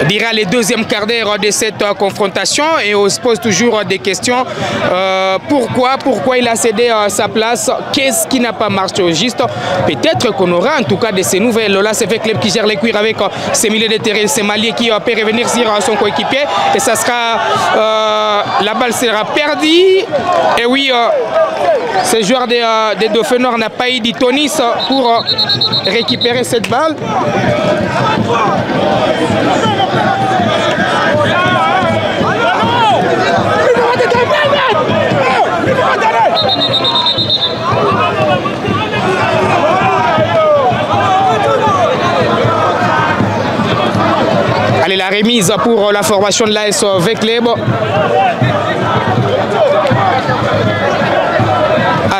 durant les deuxièmes quarts d'heure de cette confrontation, et on se pose toujours des questions. Pourquoi il a cédé sa place? Qu'est-ce qui n'a pas marché au juste? Peut-être qu'on aura en tout cas de ces nouvelles. Là, c'est Vecleb qui gère les cuirs avec ses milieux de terrain, ses Maliens qui peut revenir sur son coéquipier, et ça sera la balle sera perdue. Et oui, ce joueur des Dauphins Noirs n'a pas eu d'Itonis pour récupérer cette balle. Allez, la remise pour la formation de l'AS Vecleb.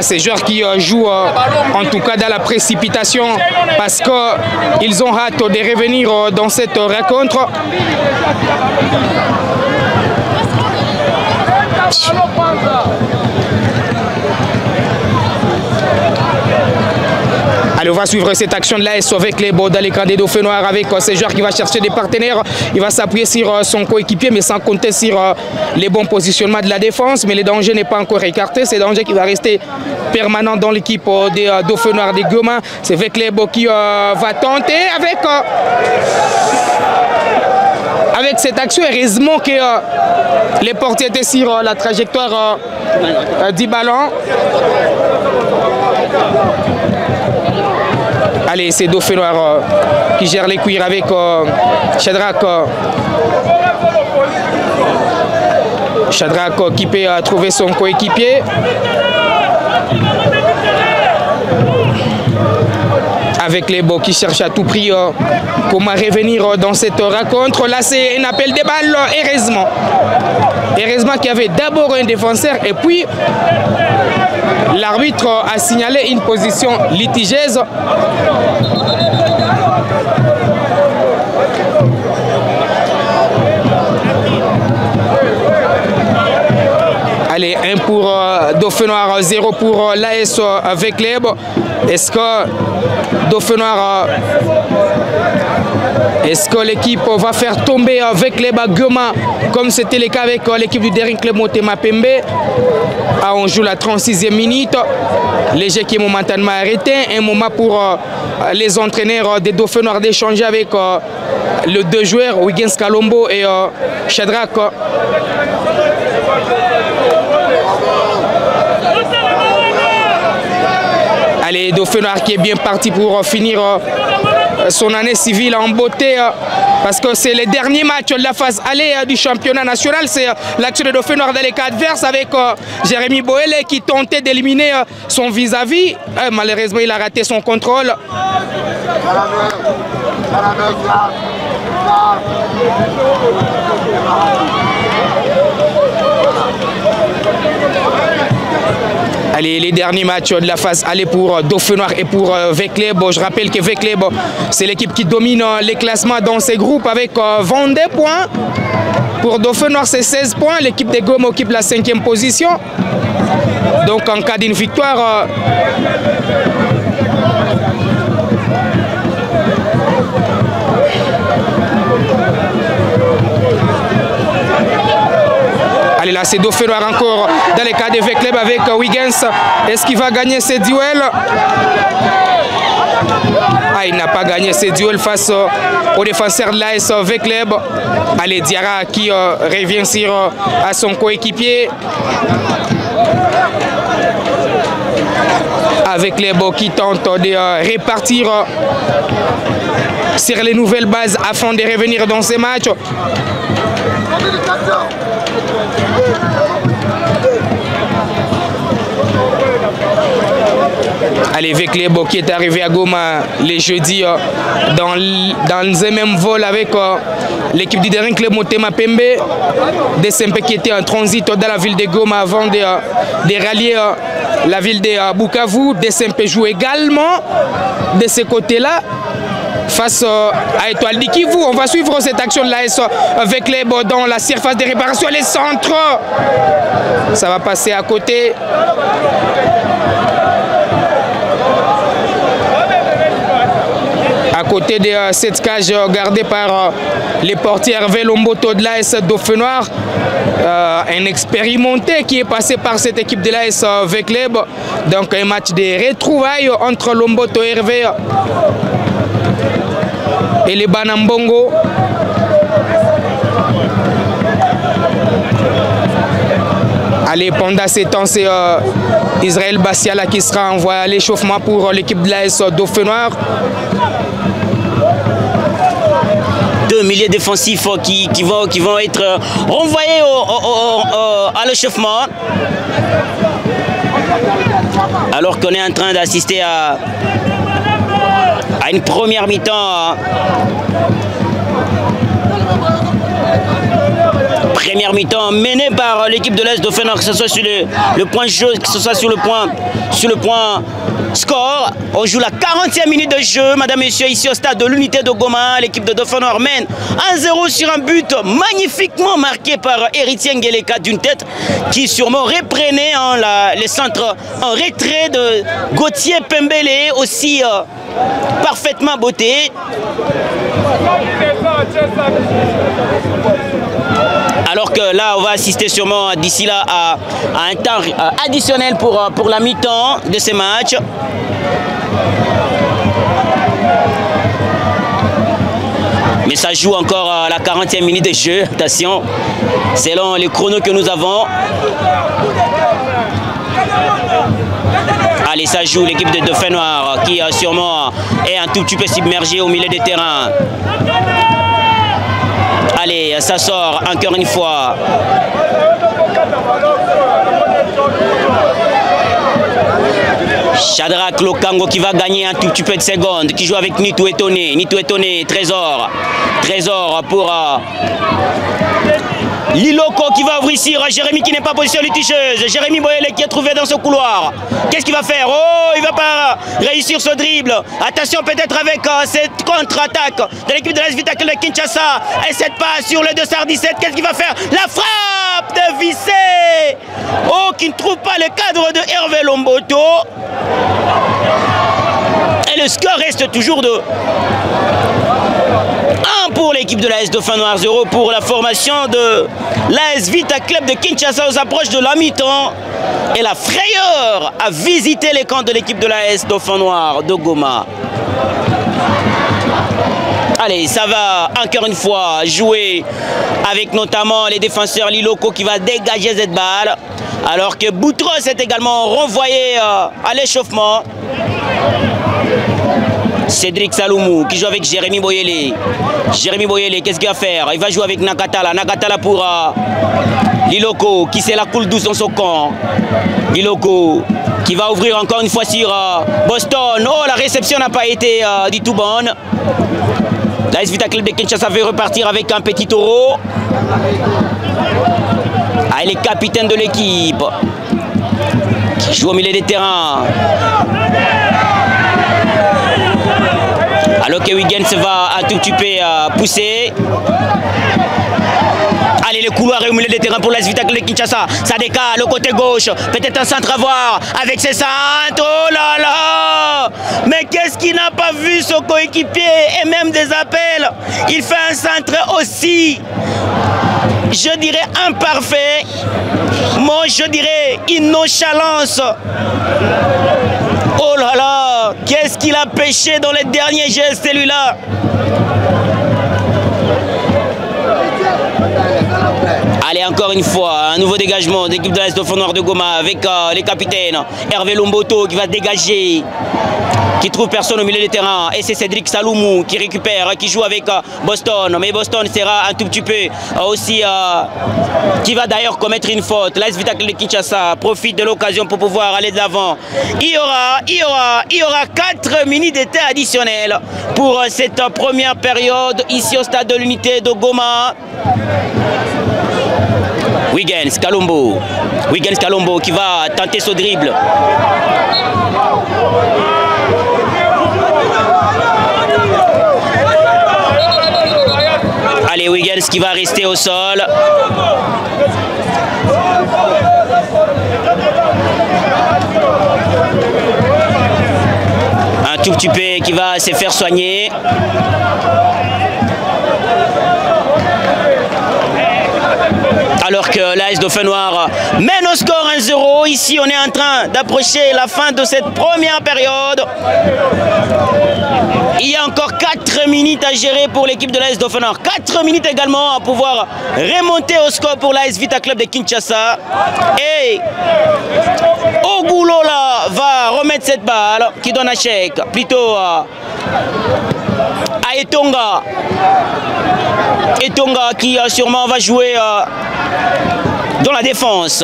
Ces joueurs qui jouent en tout cas dans la précipitation parce qu'ils ont hâte de revenir dans cette rencontre. Allez, on va suivre cette action de l'AS avec les dans les camps des Dauphins Noirs avec ces joueurs qui va chercher des partenaires. Il va s'appuyer sur son coéquipier, mais sans compter sur les bons positionnements de la défense. Mais le danger n'est pas encore écarté. C'est le danger qui va rester permanent dans l'équipe des Dauphins Noirs des Goma. C'est Vecleb qui va tenter avec cette action. Heureusement que les portiers étaient sur la trajectoire du ballon. Allez, c'est Dauphin Noir qui gère les cuirs avec Shadrach. Shadrach qui peut trouver son coéquipier. Avec les Beaux qui cherchent à tout prix comment revenir dans cette rencontre. Là, c'est un appel des balles, heureusement. Heureusement qu'il y avait d'abord un défenseur et puis l'arbitre a signalé une position litigieuse. Allez, 1 pour Dauphin Noir, 0 pour l'AS avec l'EB. Est-ce que Dauphin Noir, est-ce que l'équipe va faire tomber avec l'EB Goma comme c'était le cas avec l'équipe du Daring Club Motema Pembe? Ah, on joue la 36e minute. Le jeu qui est momentanément arrêté. Un moment pour les entraîneurs des Dauphins Noirs d'échanger avec les deux joueurs, Wiggins Kalombo et Shadrach. Allez, Dauphin Noir qui est bien parti pour finir son année civile en beauté parce que c'est le dernier match de la phase aller du championnat national. C'est l'action de Dauphin Noir dans les cas adverses avec Jérémy Boele qui tentait d'éliminer son vis-à-vis. Malheureusement, il a raté son contrôle. Allez, les derniers matchs de la phase aller pour Dauphin Noir et pour Vecleb. Je rappelle que Vecleb, c'est l'équipe qui domine les classements dans ces groupes avec 22 points. Pour Dauphin Noir, c'est 16 points. L'équipe de Goma occupe la 5e position. Donc, en cas d'une victoire, allez, là, c'est Dauphin Noir encore dans les cas de Vecleb avec Wiggins. Est-ce qu'il va gagner ce duel? Ah, il n'a pas gagné ce duel face au défenseur de l'AS Vecleb. Allez, Diarra qui revient sur à son coéquipier. Avec les Beaux qui tentent de répartir sur les nouvelles bases afin de revenir dans ces matchs. Allez, Vecleb qui est arrivé à Goma les jeudis dans un même vol avec l'équipe du Daring Club Motema Pembe. DSMP qui était en transit dans la ville de Goma avant de rallier la ville de Bukavu. DSMP joue également de ce côté-là face à Étoile du Kivu. On va suivre cette action de l'AS avec les Beaux dans la surface de réparation. Les centres, ça va passer à côté. À côté de cette cage gardée par les portiers Hervé Lomboto de l'AS Dauphin Noir, un expérimenté qui est passé par cette équipe de l'AS Vecleb. Donc un match de retrouvailles entre Lomboto et Hervé et les Banambongo. Allez, pendant ces temps, c'est Israël Bassiala qui sera envoyé à l'échauffement pour l'équipe de l'AS Dauphin Noir. Deux milieux défensifs qui vont être renvoyés à l'échauffement. Alors qu'on est en train d'assister à une première mi-temps. Première mi-temps menée par l'équipe de l'AS Dauphin Noir, que ce soit sur le point jeu, que ce soit sur le point score. On joue la 40e minute de jeu, madame, messieurs, ici au stade de l'Unité de Goma. L'équipe de Dauphin Noir mène 1-0 sur un but magnifiquement marqué par Héritier Ngeleka d'une tête qui sûrement reprenait les centres en retrait de Gauthier Pembele, aussi parfaitement botté. Alors que là, on va assister sûrement d'ici là à un temps additionnel pour la mi-temps de ces matchs. Mais ça joue encore à la 40e minute de jeu. Attention, selon les chronos que nous avons. Allez, ça joue l'équipe de Dauphin Noir qui sûrement est un tout petit peu submergée au milieu des terrains. Allez, ça sort encore une fois. Shadrach Lokango qui va gagner un tout petit peu de secondes, qui joue avec Nitou Étonné. Nitou Étonné, Trésor. Trésor pour Liloko qui va ouvrir ici. Jérémy qui n'est pas position litigeuse. Jérémy Boyele qui est trouvé dans ce couloir. Qu'est-ce qu'il va faire? Oh, il va pas réussir ce dribble. Attention peut-être avec cette contre-attaque de l'équipe de l'AS Vita Club de Kinshasa. Et cette passe sur le 217. Qu'est-ce qu'il va faire? La frappe de Vissé. Oh, qui ne trouve pas le cadre de Hervé Lomboto. Et le score reste toujours de 1 pour l'équipe de l'AS Dauphin Noir, 0 pour la formation de l'AS Vita Club de Kinshasa aux approches de la mi-temps. Et la frayeur a visité les camps de l'équipe de l'AS Dauphin Noir de Goma. Allez, ça va encore une fois jouer avec notamment les défenseurs Liloko qui va dégager cette balle. Alors que Boutros est également renvoyé à l'échauffement. Cédric Saloumou qui joue avec Jérémy Boyele. Jérémy Boyele, qu'est-ce qu'il va faire? Il va jouer avec Nakatala. Nakatala pour Liloko qui c'est la coule douce dans son camp. Liloko qui va ouvrir encore une fois sur Boston. Oh, la réception n'a pas été du tout bonne. L'AS Vita Club de Kinshasa veut repartir avec un petit taureau. Ah, il est capitaine de l'équipe qui joue au milieu des terrains. Alors que Huygens va un tout petit peu pousser. Allez, le couloir est au milieu des terrains pour l'AS Vita Club de Kinshasa. Ça décale au côté gauche. Peut-être un centre à voir avec ses centres. Oh là là! Mais qu'est-ce qu'il n'a pas vu son coéquipier? Et même des appels. Il fait un centre aussi, je dirais, imparfait. Moi, je dirais une nonchalance. Oh là là! Qu'est-ce qu'il a pêché dans les derniers gestes, celui-là? Allez, encore une fois, un nouveau dégagement d'équipe de l'AS Dauphin Noir de Goma avec les capitaines. Hervé Lomboto qui va dégager, qui trouve personne au milieu des terrains. Et c'est Cédric Saloumou qui récupère, qui joue avec Boston. Mais Boston sera un tout petit peu aussi, qui va d'ailleurs commettre une faute. L'AS Vita Club de Kinshasa profite de l'occasion pour pouvoir aller de l'avant. Il y aura 4 minutes d'été additionnelles pour cette première période ici au stade de l'Unité de Goma. Huygens Kalombo. Huygens Kalombo qui va tenter ce dribble. Allez, Huygens qui va rester au sol. Un tout petit peu qui va se faire soigner. Alors que l'AS Dauphin Noir mène au score 1-0. Ici, on est en train d'approcher la fin de cette première période. Il y a encore 4 minutes à gérer pour l'équipe de l'AS Dauphin Noir. 4 minutes également à pouvoir remonter au score pour l'AS Vita Club de Kinshasa. Et Ogulola va remettre cette balle qui donne un chèque plutôt à Etonga. Etonga qui sûrement va jouer dans la défense.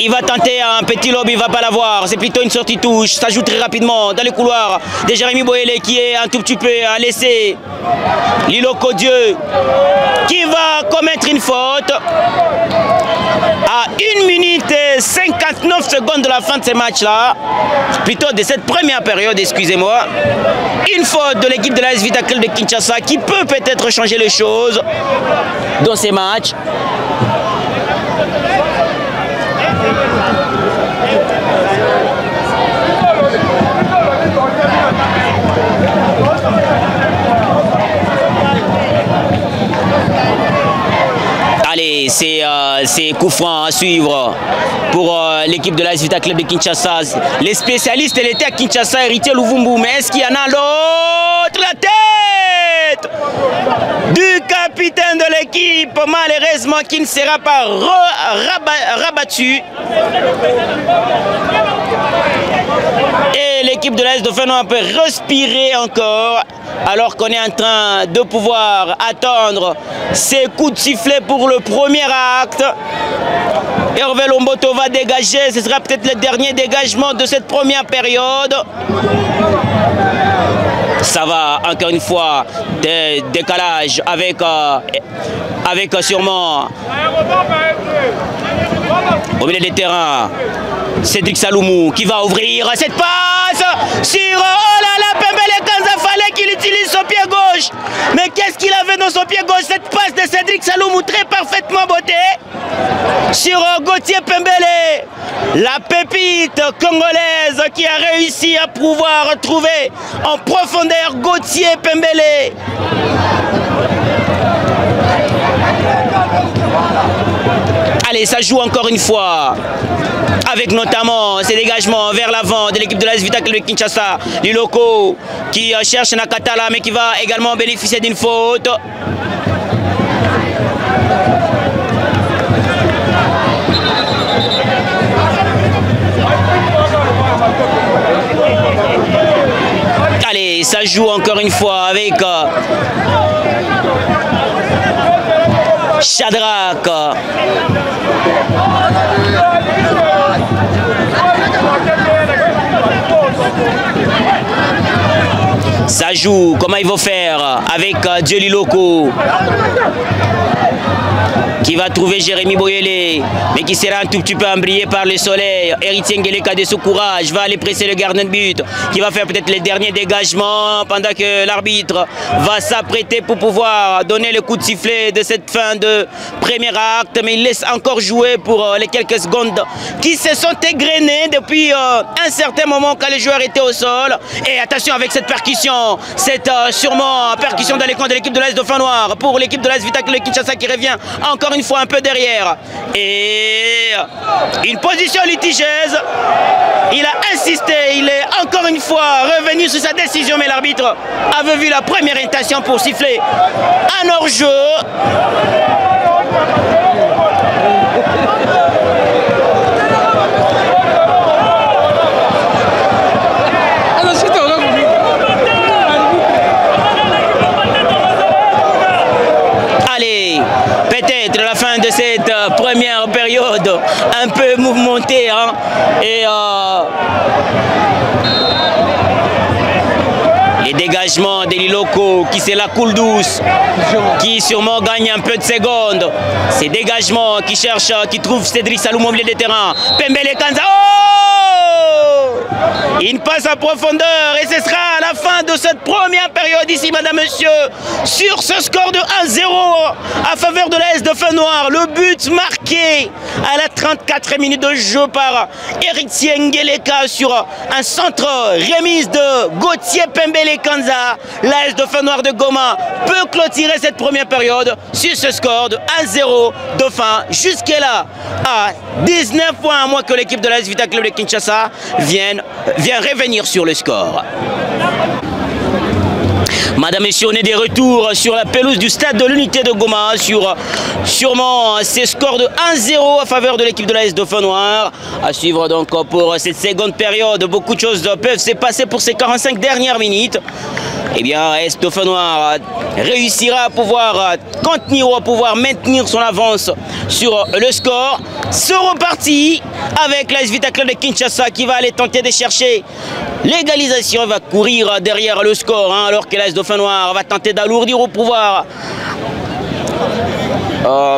Il va tenter un petit lob, il ne va pas l'avoir. C'est plutôt une sortie touche. Ça joue très rapidement dans le couloir de Jérémy Boyele qui est un tout petit peu à laisser. Liloko Dieu qui va commettre une faute. À 1 minute et 59 secondes de la fin de ce match-là, plutôt de cette première période, excusez-moi, une faute de l'équipe de l'AS Vita Club de Kinshasa qui peut peut-être changer les choses dans ces matchs. Allez, c'est coup franc à suivre pour l'équipe de l'AS Vita Club de Kinshasa. Les spécialistes, elle était à Kinshasa, héritier Louvumbu. Mais est-ce qu'il y en a l'autre? La tête du capitaine de l'équipe, malheureusement qui ne sera pas rabattu. Et l'équipe de l'AS Dauphinois peut respirer encore, alors qu'on est en train de pouvoir attendre ces coups de sifflet pour le premier acte. Hervé Lomboto va dégager, ce sera peut-être le dernier dégagement de cette première période. Ça va encore une fois, des décalages avec sûrement au milieu des terrains, Cédric Saloumou qui va ouvrir cette passe sur, oh là là, Pembele Kanza, fallait qu'il utilise son pied gauche. Mais qu'est-ce qu'il avait dans son pied gauche? Cette passe de Cédric Saloumou très parfaitement bottée sur Gauthier Pembele, la pépite congolaise qui a réussi à pouvoir trouver en profondeur Gauthier Pembele. Allez, ça joue encore une fois, avec notamment ces dégagements vers l'avant de l'équipe de l'AS Vita Club de Kinshasa. Liloko qui cherche Nakatala, mais qui va également bénéficier d'une faute. Allez, ça joue encore une fois avec Shadrach. Ça joue, comment il va faire avec Djeli Loko qui va trouver Jérémy Boyele, mais qui sera un tout petit peu embrayé par le soleil. Héritier Ngeleka de ce courage va aller presser le gardien de but, qui va faire peut-être les derniers dégagements pendant que l'arbitre va s'apprêter pour pouvoir donner le coup de sifflet de cette fin de premier acte, mais il laisse encore jouer pour les quelques secondes qui se sont égrenées depuis un certain moment quand les joueurs étaient au sol. Et attention avec cette percussion, cette sûrement percussion dans les coins de l'équipe de l'AS Dauphinois pour l'équipe de l'AS Vita Club de Kinshasa qui revient encore une fois un peu derrière. Et une position litigieuse. Il a insisté, il est encore une fois revenu sur sa décision, mais l'arbitre avait vu la première intention pour siffler un hors-jeu. Allez, peut-être la fin de cette première période un peu mouvementée, hein, et les dégagements des Liloko qui c'est la coule douce, qui sûrement gagne un peu de secondes. Ces dégagements qui cherchent, qui trouvent Cédric Saloumou au milieu des terrains. Pembele Kanza, oh! Il passe à profondeur et ce sera à la fin de cette première période ici, madame, monsieur, sur ce score de 1-0 à faveur de l'AS Dauphinois. Le but marqué à la 34e minute de jeu par Héritier Ngeleka sur un centre remise de Gauthier Pembele Kanza. L'AS Dauphinois de Goma peut clôturer cette première période sur ce score de 1-0 Dauphin. Jusque-là, à 19 points à moins que l'équipe de l'AS Vita Club de Kinshasa vient revenir sur le score. Madame, messieurs, on est de retour sur la pelouse du stade de l'Unité de Goma sur sûrement ces scores de 1-0 à faveur de l'équipe de l'AS Dauphinois. À suivre donc pour cette seconde période. Beaucoup de choses peuvent se passer pour ces 45 dernières minutes. Eh bien, l'AS Dauphinois réussira à pouvoir contenir ou à pouvoir maintenir son avance sur le score. C'est reparti avec l'AS Vita Club de Kinshasa qui va aller tenter de chercher l'égalisation. Il va courir derrière le score, hein, alors que l'AS Dauphinois va tenter d'alourdir pour pouvoir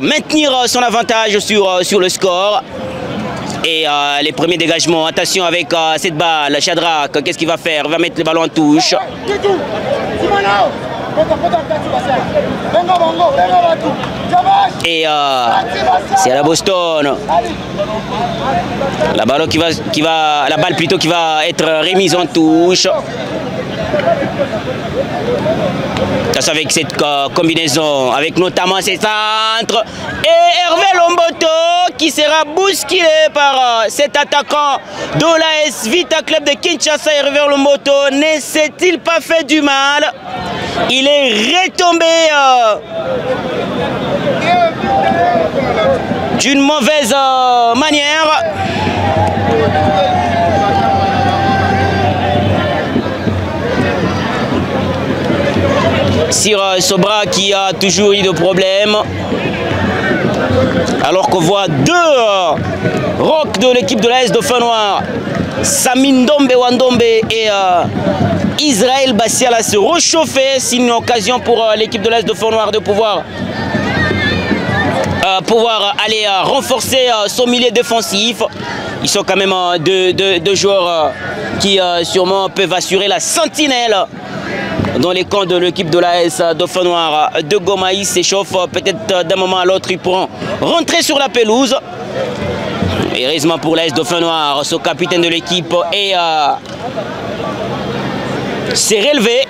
maintenir son avantage sur le score. Et les premiers dégagements, attention avec cette balle, Shadrach, qu'est-ce qu'il va faire? Il va mettre le ballon en touche. Et c'est à la Boston. La balle plutôt qui va être remise en touche. Attention avec cette combinaison, avec notamment ses centres. Et Hervé Lomboto qui sera bousculé par cet attaquant de l'AS Vita Club de Kinshasa. Hervé Lomboto ne s'est-il pas fait du mal? Il est retombé d'une mauvaise manière. Sur Sobra qui a toujours eu de problèmes. Alors qu'on voit deux rocks de l'équipe de l'AS Dauphin Noir, Samindombe Wandombe et Israël Bassiala se réchauffer. C'est une occasion pour l'équipe de l'AS Dauphin Noir de pouvoir aller renforcer son milieu défensif. Ils sont quand même deux joueurs qui sûrement peuvent assurer la sentinelle dans les camps de l'équipe de l'AS Dauphin Noir de Goma. Ils s'échauffent, peut-être d'un moment à l'autre ils pourront rentrer sur la pelouse. Heureusement pour l'AS Dauphin Noir, ce capitaine de l'équipe s'est relevé.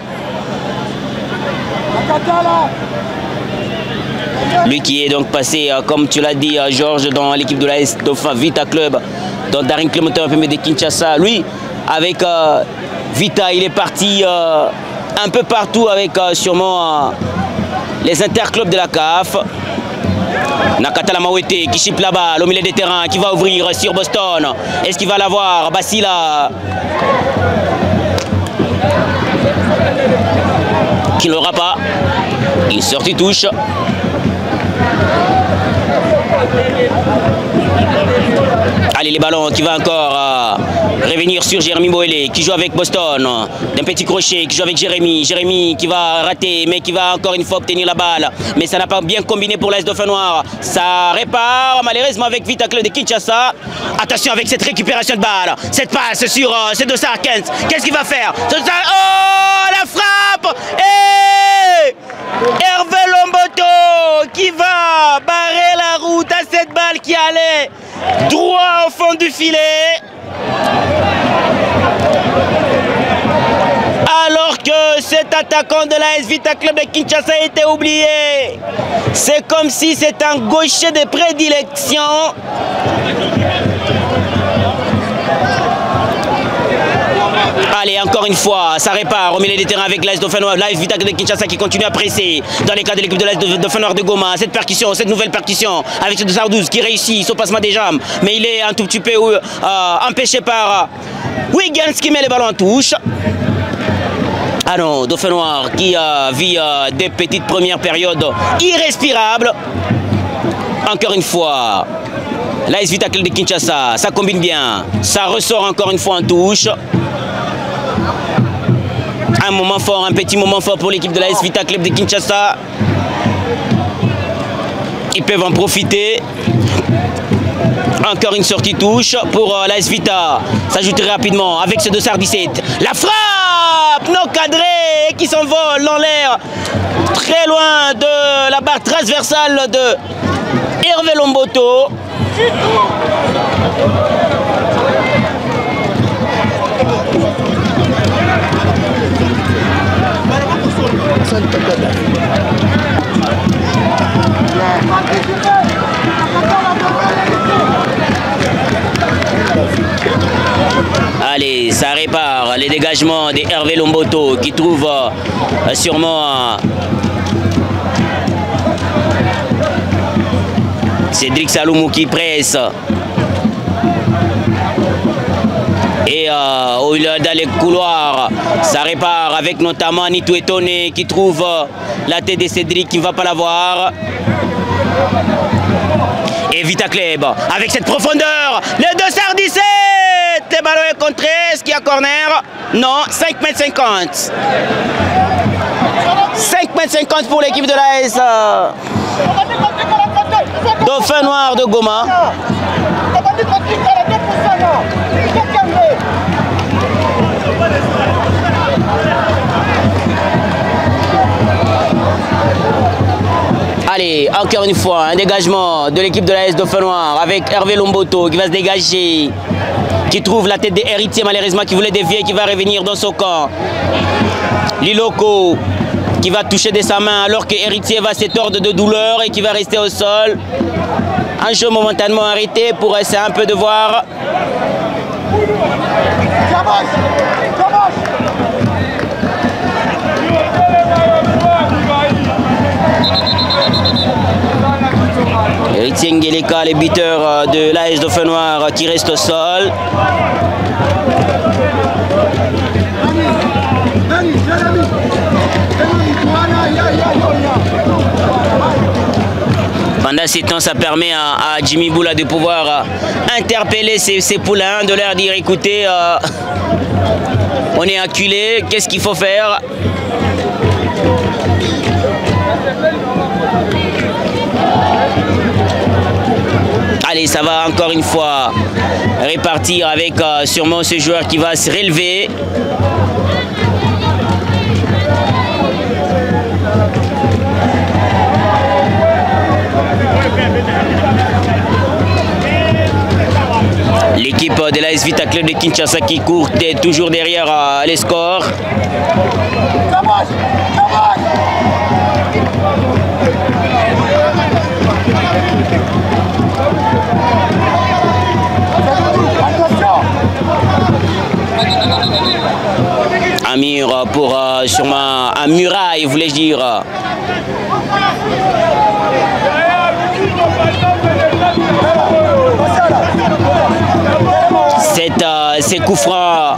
Lui qui est donc passé, comme tu l'as dit Georges, dans l'équipe de l'AS Dauphin Vita Club, dans Daring Clémentin de Kinshasa. Lui, avec Vita, il est parti un peu partout avec sûrement les interclubs de la CAF. Nakatala Mawete qui chipe là-bas, au milieu des terrains, qui va ouvrir sur Boston. Est-ce qu'il va l'avoir? Bassila qui ne l'aura pas. Il sort, il touche. Allez, les ballons qui va encore revenir sur Jérémy Boélé qui joue avec Boston. D'un petit crochet qui joue avec Jérémy. Jérémy qui va rater mais qui va encore une fois obtenir la balle. Mais ça n'a pas bien combiné pour l'AS Dauphin Noir. Ça répare malheureusement avec Vita Club de Kinshasa. Attention avec cette récupération de balle. Cette passe sur Sedosa Kent. Qu'est-ce qu'il va faire? Oh, la frappe! Et Hervé Lomboto qui va barrer la route à cette balle qui allait droit au fond du filet. Alors que cet attaquant de l'AS Vita Club de Kinshasa était oublié. C'est comme si c'était un gaucher de prédilection. Allez, encore une fois, ça répare au milieu des terrains avec l'AS Dauphin Noir, l'AS Vita Club de Kinshasa qui continue à presser dans les cas de l'équipe de l'AS Dauphin Noir de Goma. Cette percussion, cette nouvelle percussion avec ce 212 qui réussit son passement des jambes, mais il est un tout petit peu empêché par Wiggins qui met les ballons en touche. Ah non, Dauphin Noir qui vit des petites premières périodes irrespirables. Encore une fois, l'AS Vita Club de Kinshasa, ça combine bien, ça ressort encore une fois en touche. Un moment fort, un petit moment fort pour l'équipe de l'AS Vita Club de Kinshasa. Ils peuvent en profiter. Encore une sortie touche pour l'AS Vita. S'ajoute rapidement avec ce 217. La frappe non cadrée qui s'envole dans l'air. Très loin de la barre transversale de Hervé Lomboto. Allez, ça répare les dégagements des Hervé Lomboto qui trouve sûrement Cédric Saloumou qui presse. Et dans les couloirs, ça répare avec notamment Nitou Etone qui trouve la tête de Cédric qui ne va pas l'avoir. Et Vita Club avec cette profondeur, le 217, le ballon est contré, est-ce qu'il y a corner? Non, 5,50 m. 5,50 m pour l'équipe de l'AS Dauphin Noir de Goma. Allez, encore une fois, un dégagement de l'équipe de l'AS Dauphin Noir avec Hervé Lomboto qui va se dégager, qui trouve la tête des héritiers malheureusement qui voulait dévier, qui va revenir dans son camp. Liloko qui va toucher de sa main alors que Héritier va se tordre de douleur et qui va rester au sol. Un jeu momentanément arrêté pour essayer un peu de voir. Héritier Ngeleka, le buteur de l'AS Dauphin Noir qui reste au sol. Pendant ce temps, ça permet à Jimmy Boula de pouvoir interpeller ses poulains, de leur dire écoutez, on est acculé, qu'est-ce qu'il faut faire? Allez, ça va encore une fois répartir avec sûrement ce joueur qui va se relever. L'équipe de l'AS Vita Club de Kinshasa qui court toujours derrière les scores. Amir pour sûrement un muraille, voulais-je dire. C'est coup franc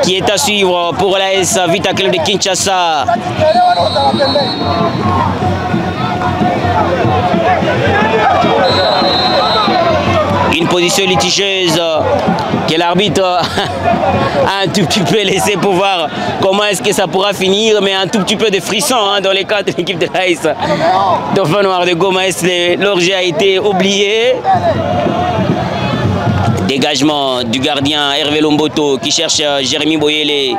qui est à suivre pour l'AS Vita Club de Kinshasa. Une position litigieuse que l'arbitre a un tout petit peu laissé pour voir comment est-ce que ça pourra finir, mais un tout petit peu de frisson dans les cas de l'équipe de l'AS Dauphin Noir de Goma. L'orgie a été oublié. Dégagement du gardien Hervé Lomboto qui cherche Jérémy Boyele.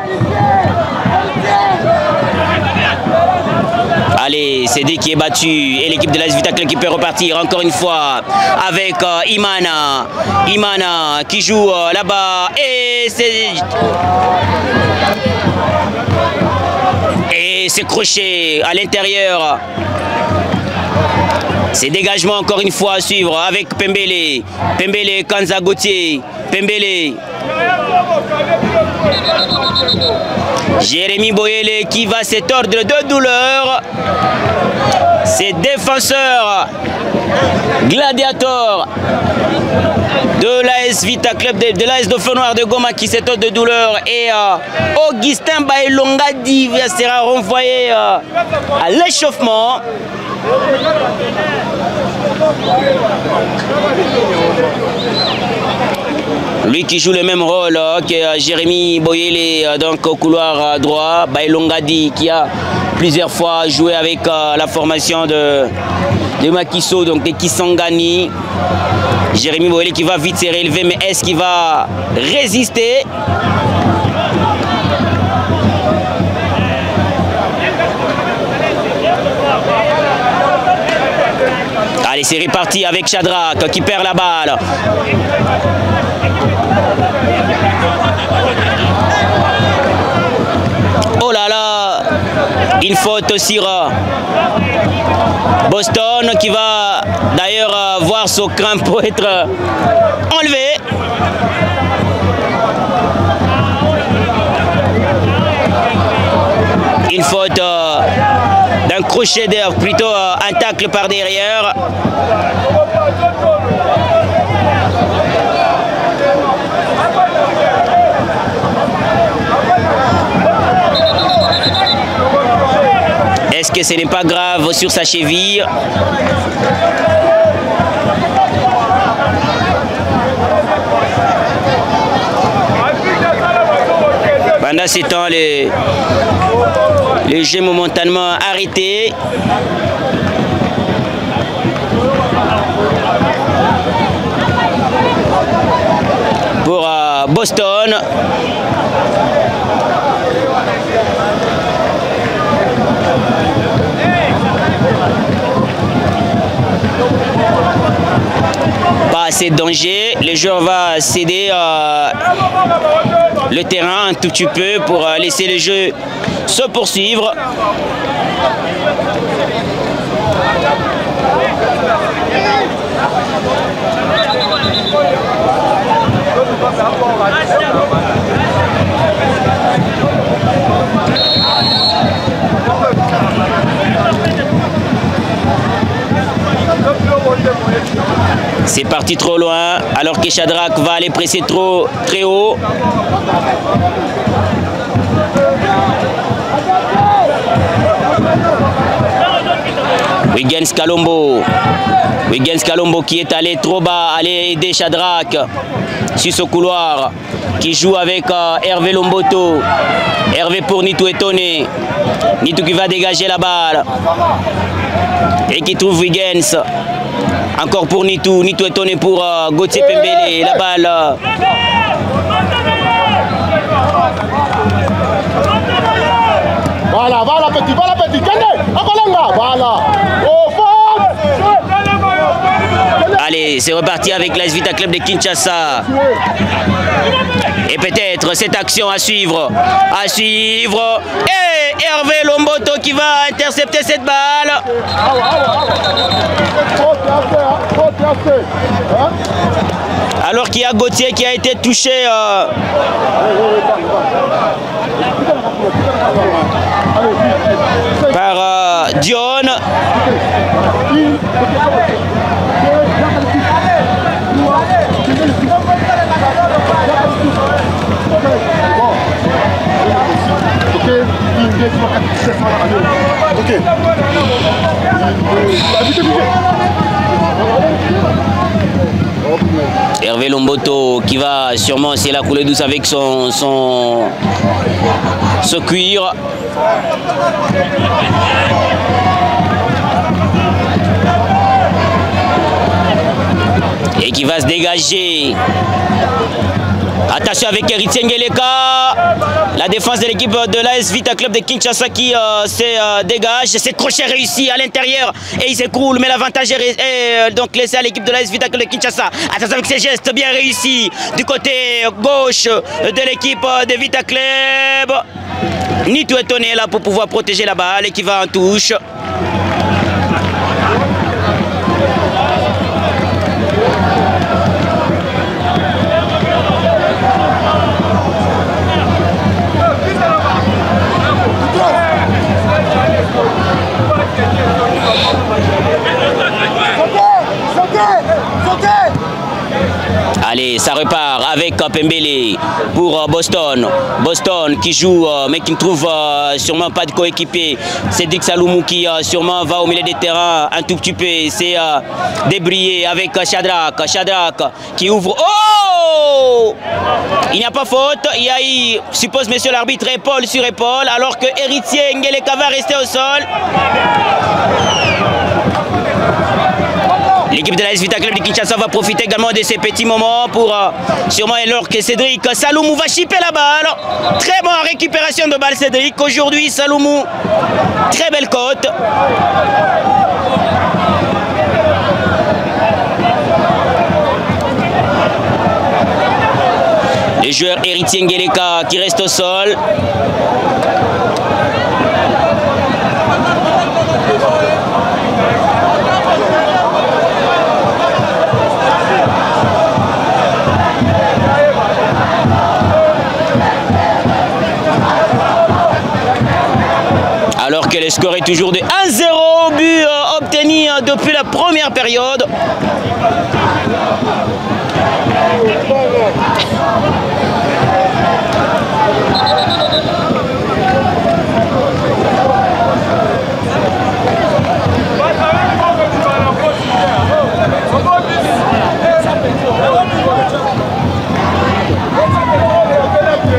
Allez, c'est D qui est battu et l'équipe de l'AS Vita Club qui peut repartir encore une fois avec Imana. Imana qui joue là-bas et c'est crochet à l'intérieur. C'est dégagement encore une fois à suivre avec Pembele. Pembele, Kanza Gauthier. Pembele. Jérémy Boyele qui va se tordre de douleur. Ces défenseurs gladiateurs de l'AS Vita Club, de l'AS Dauphin Noir de Goma qui se tordent de douleur. Et Augustin Baelongadi sera renvoyé à l'échauffement. Lui qui joue le même rôle que Jérémy Boyele donc au couloir droit. Baelongadi qui a plusieurs fois joué avec la formation de Makiso, donc de Kisangani. Jérémy Boyele qui va vite se relever, mais est-ce qu'il va résister? Allez, c'est reparti avec Shadrach qui perd la balle. Oh là là, une faute sur Boston qui va d'ailleurs voir son crampe pour être enlevé. Une faute d'un crochet d'air, plutôt un tacle par derrière. Est-ce que ce n'est pas grave sur sa cheville? Pendant ce temps, le jeu momentanément arrêté. Pour Boston. assez de danger. Le joueur va céder le terrain un tout petit peu pour laisser le jeu se poursuivre. C'est parti trop loin, alors que Shadrach va aller presser très haut. Wiggins Kalombo qui est allé trop bas, aller aider Shadrach sur ce couloir, qui joue avec Hervé Lomboto. Hervé pour Nitu Etone. Nitu qui va dégager la balle et qui trouve Wiggins. Encore pour Nitu Etone pour Gauthier Pembele. La balle. Voilà petit, voilà. Allez, c'est reparti avec l'AS Vita Club de Kinshasa. Et peut-être cette action à suivre. Et Hervé Lomboto qui va intercepter cette balle. Alors qu'il y a Gauthier qui a été touché par Dion. Hervé Lomboto qui va sûrement essayer la couler douce avec ce cuir. Et qui va se dégager. Attention avec Héritier Ngeleka. La défense de l'équipe de l'AS Vita Club de Kinshasa qui se dégage. C'est crochet réussi à l'intérieur et il s'écroule. Mais l'avantage est donc laissé à l'équipe de l'AS Vita Club de Kinshasa. Attention avec ces gestes bien réussis du côté gauche de l'équipe de Vita Club. Nitu Etone là pour pouvoir protéger la balle et qui va en touche. Allez, ça repart avec Pembele pour Boston. Boston qui joue mais qui ne trouve sûrement pas de coéquipier. C'est Dick Saloumou qui sûrement va au milieu des terrains un tout petit peu. C'est débrayé avec Shadrach. Shadrach qui ouvre. Oh! Il n'y a pas faute. Il y a eu, suppose monsieur l'arbitre, épaule sur épaule, alors que Héritier Ngeleka va rester au sol. L'équipe de l'AS Vita Club de Kinshasa va profiter également de ces petits moments pour sûrement alors que Cédric Saloumou va chipper la balle. Très bonne récupération de balle Cédric. Aujourd'hui Saloumou, très belle cote. Le joueur Héritier Ngeleka qui reste au sol. Alors que le score est toujours de 1-0, but obtenu depuis la première période.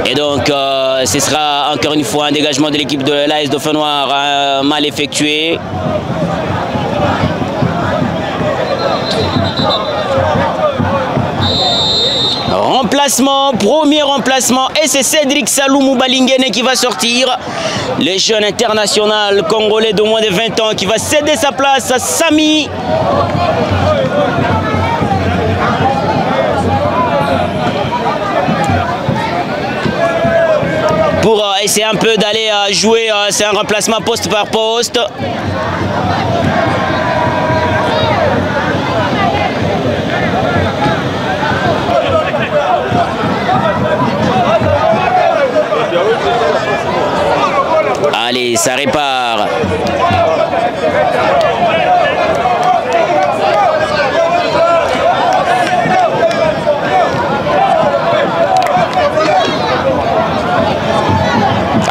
Et donc, ce sera encore une fois un dégagement de l'équipe de l'AS Dauphin Noir mal effectué. Remplacement, premier remplacement, et c'est Cédric Saloumou Balingene qui va sortir. Le jeune international congolais de moins de 20 ans qui va céder sa place à Sami. essaie un peu d'aller jouer, c'est un remplacement poste par poste. Allez, ça répare.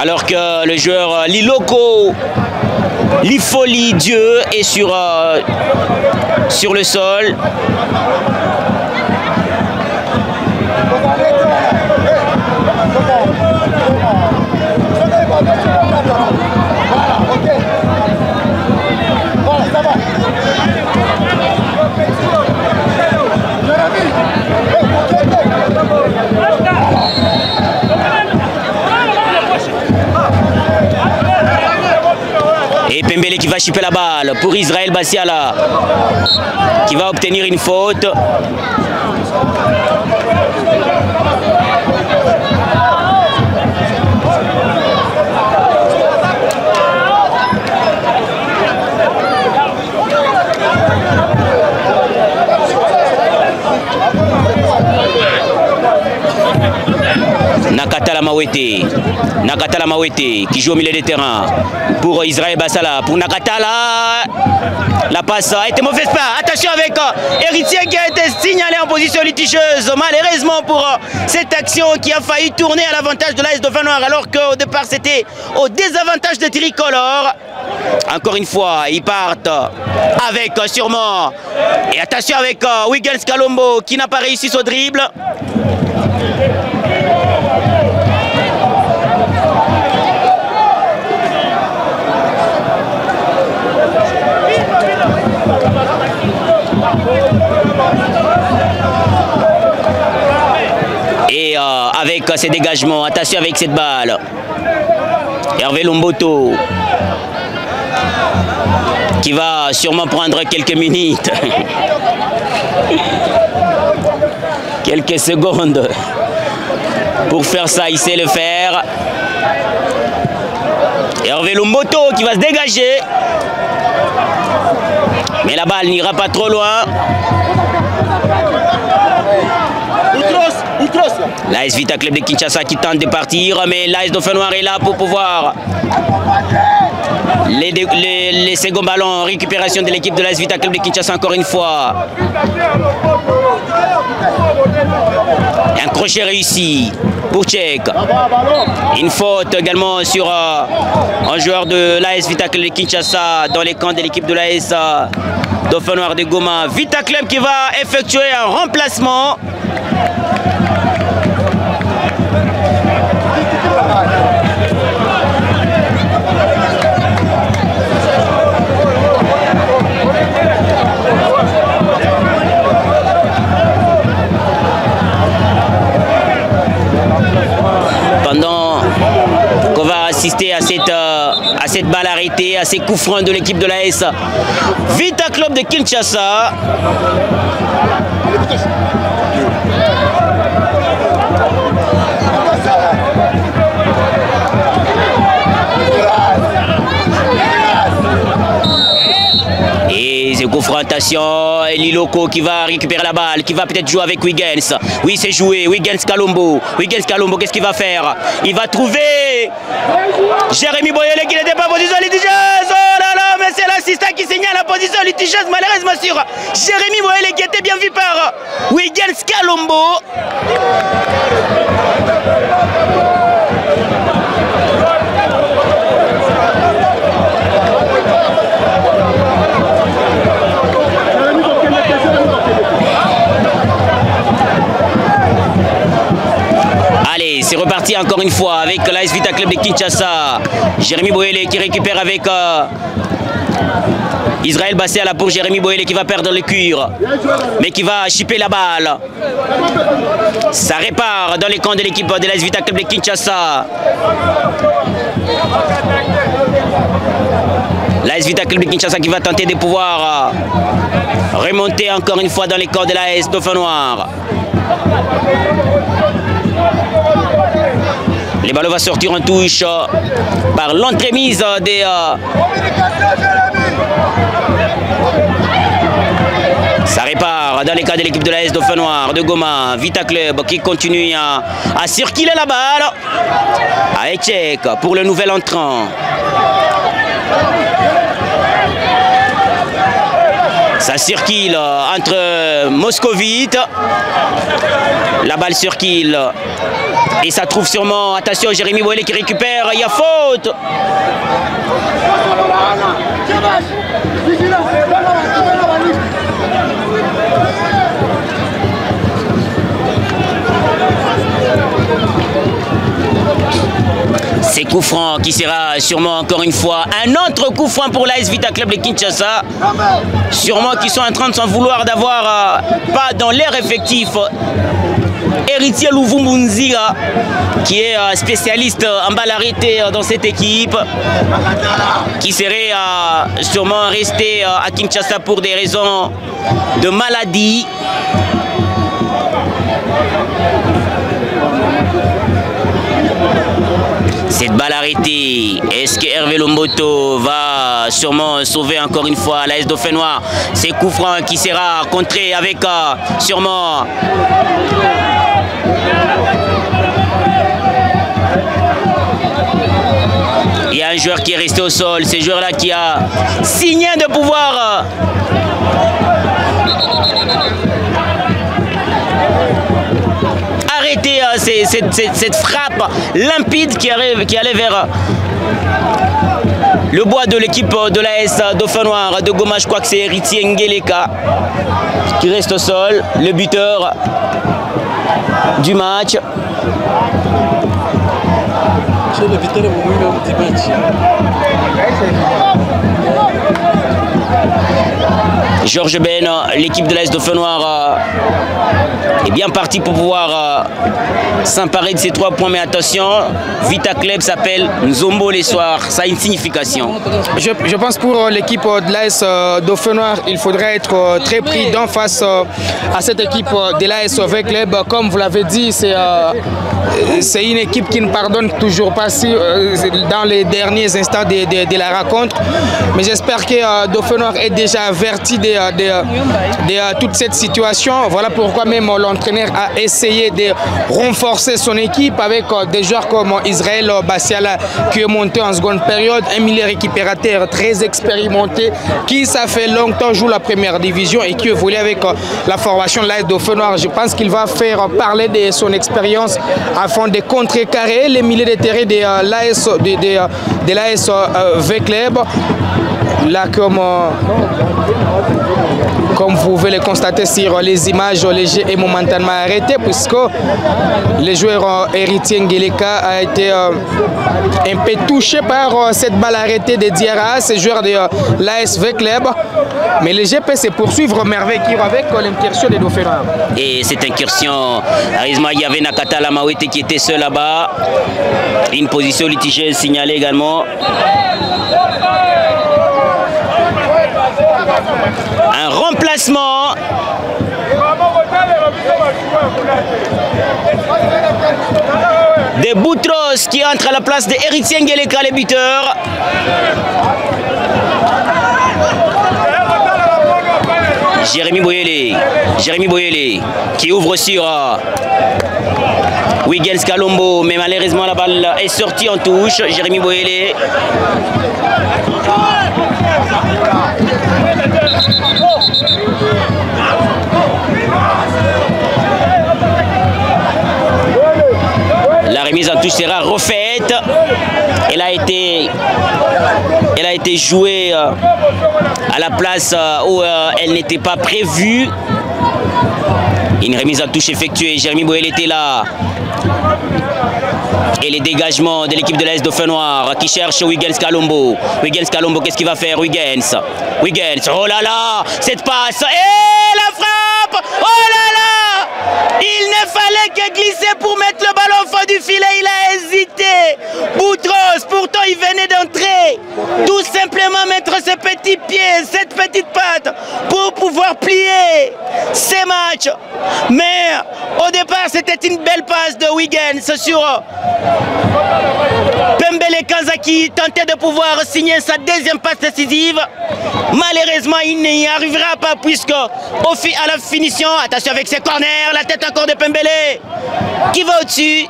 Alors que le joueur Liloko, Lifoli Dieu est sur le sol. Et Pembele qui va chipper la balle pour Israël Bassiala qui va obtenir une faute. Nakatala Mawete qui joue au milieu de terrain pour Israël Bassala, pour Nakatala, la passe a été mauvaise part, attention avec Héritier qui a été signalé en position litigieuse, malheureusement pour cette action qui a failli tourner à l'avantage de l'AS Dauphinois alors qu'au départ c'était au désavantage de Tricolore. Encore une fois, ils partent avec sûrement, et attention avec Wiggins Kalombo qui n'a pas réussi son dribble. Et avec ses dégagements, attention avec cette balle. Hervé Lomboto qui va sûrement prendre quelques minutes. Quelques secondes pour faire ça, il sait le faire. Hervé Lomboto qui va se dégager. Mais la balle n'ira pas trop loin. L'AS Vita Club de Kinshasa qui tente de partir, mais l'AS Dauphinois est là pour pouvoir les seconds ballons, récupération de l'équipe de l'AS Vita Club de Kinshasa encore une fois. Un crochet réussi pour Tchèque. Une faute également sur un joueur de l'AS Vita Club de Kinshasa dans les camps de l'équipe de l'AS Dauphinois de Goma. Vita Club qui va effectuer un remplacement. Pendant qu'on va assister à cette balle arrêtée, à ces coups francs de l'équipe de l'AS Vita Club de Kinshasa. Et c'est confrontation, et Liloko qui va récupérer la balle, qui va peut-être jouer avec Wiggins. Oui, c'est joué, Wiggins Kalombo. Wiggins Kalombo, qu'est-ce qu'il va faire? Il va trouver Jérémy Boyele qui n'était pas en position litigieuse. Oh là là, mais c'est l'assistant qui signale la position litigieuse, malheureusement sur Jérémy Boyele qui était bien vu par Wiggins Kalombo. Allez, c'est reparti encore une fois avec l'AS Vita Club de Kinshasa. Jérémy Boyele qui récupère avec Israël Bassiala pour Jérémy Boyele qui va perdre le cuir, mais qui va chipper la balle. Ça répare dans les camps de l'équipe de l'AS Vita Club de Kinshasa. L'AS Vita Club de Kinshasa qui va tenter de pouvoir remonter encore une fois dans les camps de l'AS Dauphinois. Le ballon va sortir en touche par l'entremise des... Ça répare dans les cas de l'équipe de l'AS Dauphinois de Goma. Vita Club qui continue à circuler la balle. À échec pour le nouvel entrant. Ça circule entre Moscovite. La balle circule. Et ça trouve sûrement, attention, Jérémy Boélé qui récupère. Il y a faute. C'est coup franc qui sera sûrement encore une fois un autre coup franc pour l'AS Vita Club de Kinshasa. Sûrement qu'ils sont en train de s'en vouloir d'avoir pas dans l'air effectif Héritier Louvumbunziga qui est spécialiste en balle arrêtée dans cette équipe, qui serait sûrement resté à Kinshasa pour des raisons de maladie. Cette balle arrêtée, est-ce que Hervé Lomboto va sûrement sauver encore une fois l'AS Dauphinois? C'est coup franc qui sera contré avec sûrement... Il y a un joueur qui est resté au sol, ce joueur-là qui a signé de pouvoir... arrêter cette frappe limpide qui allait vers le bois de l'équipe de l'AS Dauphinois de Goma. Je crois que c'est Héritier Ngeleka qui reste au sol, le buteur du match. Georges Ben, l'équipe de l'AS Dauphinois est bien partie pour pouvoir s'emparer de ces 3 points. Mais attention, Vita Club s'appelle Nzombo les soirs. Ça a une signification. Je pense pour l'équipe de l'AS Dauphinois, il faudrait être très prudent face à cette équipe de l'AS Club. Comme vous l'avez dit, c'est une équipe qui ne pardonne toujours pas dans les derniers instants de la rencontre. Mais j'espère que Dauphinois est déjà averti de toute cette situation. Voilà pourquoi même l'entraîneur a essayé de renforcer son équipe avec des joueurs comme Israël Bassiala qui est monté en seconde période, un milieu récupérateur très expérimenté qui ça fait longtemps joue la première division et qui évolue avec la formation de l'AS Dauphinois. Je pense qu'il va faire parler de son expérience afin de contrecarrer les milieux de terrain de l'AS Club. Là, comme vous pouvez le constater sur les images, le jeu est momentanément arrêté puisque le joueur Héritier Ngeleka a été un peu touché par cette balle arrêtée de Diarra, ce joueur de l'ASV Club. Mais le jeu peut se poursuivre merveilleusement avec l'incursion des Dauphinois. Et cette incursion, heureusement, il y avait Nakata Lamawete qui était seul là-bas. Une position litigieuse signalée également. Un remplacement. De Boutros qui entre à la place de Héritier Ngeleka, le buteur. Jérémy Boyele qui ouvre sur Wiggles Kalombo, mais malheureusement la balle est sortie en touche. Jérémy Boyele. La remise en touche sera refaite. Elle a été jouée à la place où elle n'était pas prévue. Une remise en touche effectuée. Jérémy Boyel était là. Et les dégagements de l'équipe de l'AS Dauphinois qui cherche Wiggles Kalombo. Wiggles Kalombo, qu'est-ce qu'il va faire? Wiggles, oh là là, cette passe. Et la frappe! Oh là là! Il ne fallait que glisser pour mettre le ballon au fond du filet. Il a hésité. Boutros, pourtant il venait d'entrer. Tout simplement mettre ses petits pieds, cette petite patte pour pouvoir plier ces matchs. Mais au départ, c'était C'était une belle passe de Wiggins sur Pembele Kanza qui tentait de pouvoir signer sa deuxième passe décisive. Malheureusement, il n'y arrivera pas puisque à la finition, attention avec ses corners, la tête encore de Pembele qui va au-dessus.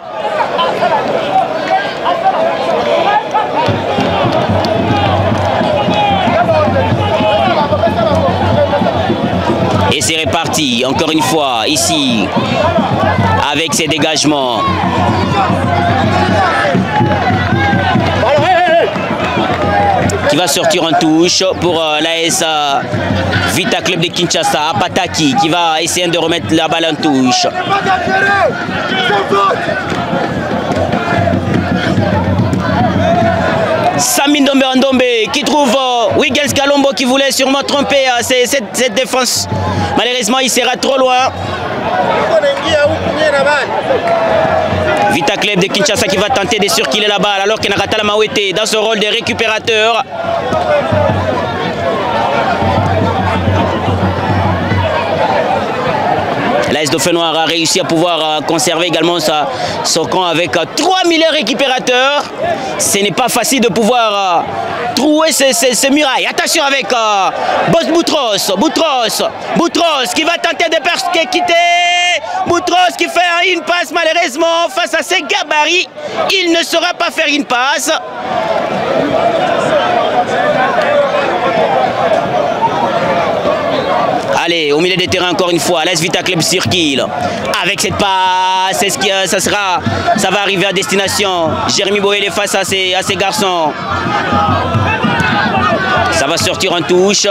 Et c'est reparti, encore une fois, ici, avec ses dégagements. Qui va sortir en touche pour l'AS Vita Club de Kinshasa. Pataki qui va essayer de remettre la balle en touche. Sami Ndombe qui trouve Wiggins Kalombo qui voulait sûrement tromper cette défense. Malheureusement, il sera trop loin. Vita Club de Kinshasa qui va tenter de circuler la balle alors que Nakatala Mawete dans ce rôle de récupérateur. L'AS Dauphin Noir a réussi à pouvoir conserver également son camp avec 3000 récupérateurs. Ce n'est pas facile de pouvoir trouver ces murailles. Attention avec Boss Boutros. Boutros qui va tenter de persécuter. Boutros qui fait une passe malheureusement face à ses gabarits. Il ne saura pas faire une passe. Allez, au milieu des terrains encore une fois, l'AS Vita Club circule. Avec cette passe, est-ce que ça va arriver à destination? Jérémy Boyle est face à ces garçons. Ça va sortir en touche.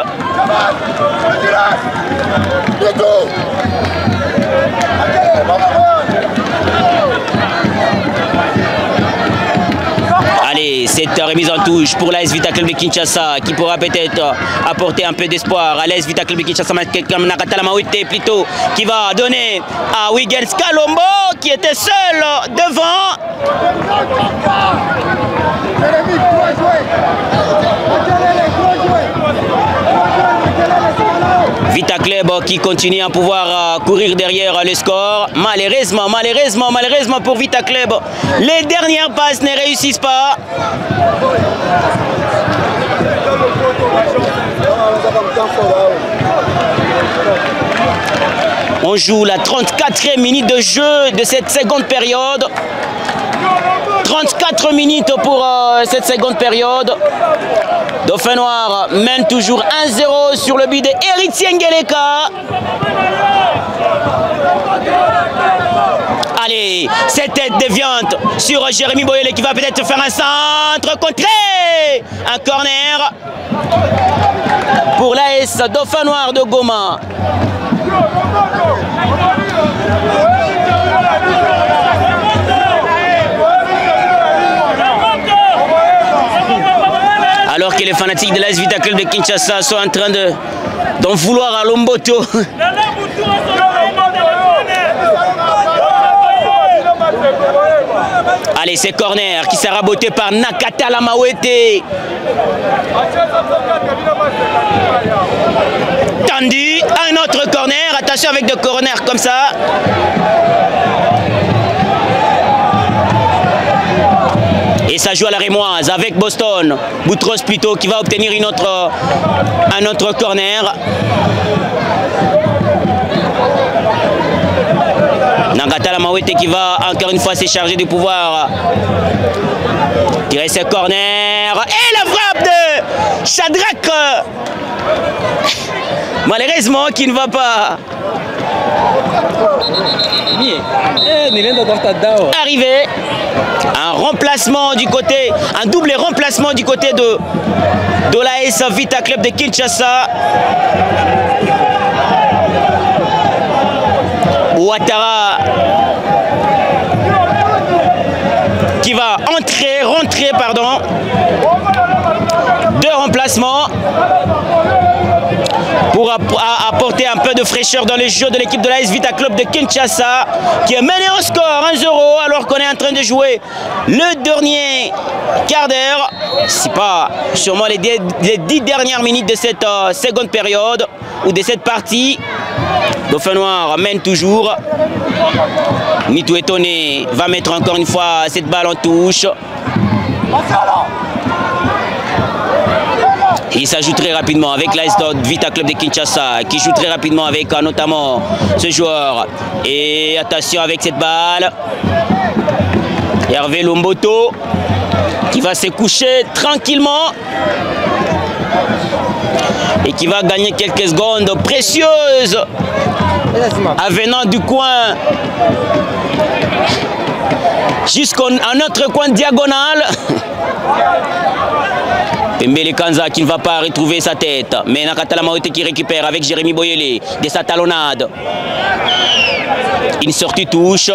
Allez, cette remise en touche pour l'AS Vita Club de Kinshasa qui pourra peut-être apporter un peu d'espoir à l'AS Vita Club de Kinshasa. Nakatala Mawete plutôt qui va donner à Wiggins Kalombo qui était seul devant. Vita Club qui continue à pouvoir courir derrière le score. Malheureusement pour Vita Club, les dernières passes ne réussissent pas. On joue la 34e minute de jeu de cette seconde période. 34 minutes pour cette seconde période. Dauphin Noir mène toujours 1-0 sur le but d'Héritier Ngeleka. Allez, cette tête déviante sur Jérémy Boyele qui va peut-être faire un centre contré. Un corner pour l'AS Dauphin Noir de Goma. Alors que les fanatiques de l'AS Vita Club de Kinshasa sont en train d'en vouloir à Lomboto. Allez, c'est corner qui sera botté par Nakatala Mawete. Tendu, un autre corner. Attention avec deux corners comme ça. Et ça joue à la rémoise avec Boston. Boutros plutôt qui va obtenir un autre corner. Nakatala Mawete qui va encore une fois se charger du pouvoir. Tirer ses corners. Et la frappe de Shadrach. Malheureusement qui ne va pas arriver. Un remplacement du côté, un double remplacement du côté de l'AS Vita Club de Kinshasa. Ouattara qui va rentrer pardon. Deux remplacements. pour apporter un peu de fraîcheur dans le jeu de l'équipe de l'AS Vita Club de Kinshasa qui est mené au score 1-0 alors qu'on est en train de jouer le dernier quart d'heure, si pas sûrement les 10 dernières minutes de cette seconde période ou de cette partie. Dauphin Noir mène toujours. Nitou Étonné va mettre encore une fois cette balle en touche. Il s'ajoute très rapidement avec l'AS Vita Club de Kinshasa qui joue très rapidement avec notamment ce joueur. Et attention avec cette balle. Hervé Lomboto qui va se coucher tranquillement et qui va gagner quelques secondes précieuses venant du coin jusqu'à notre coin diagonal. Pembele Kanza qui ne va pas retrouver sa tête, mais Nakatala Maote qui récupère avec Jérémy Boyele de sa talonnade. Une sortie touche.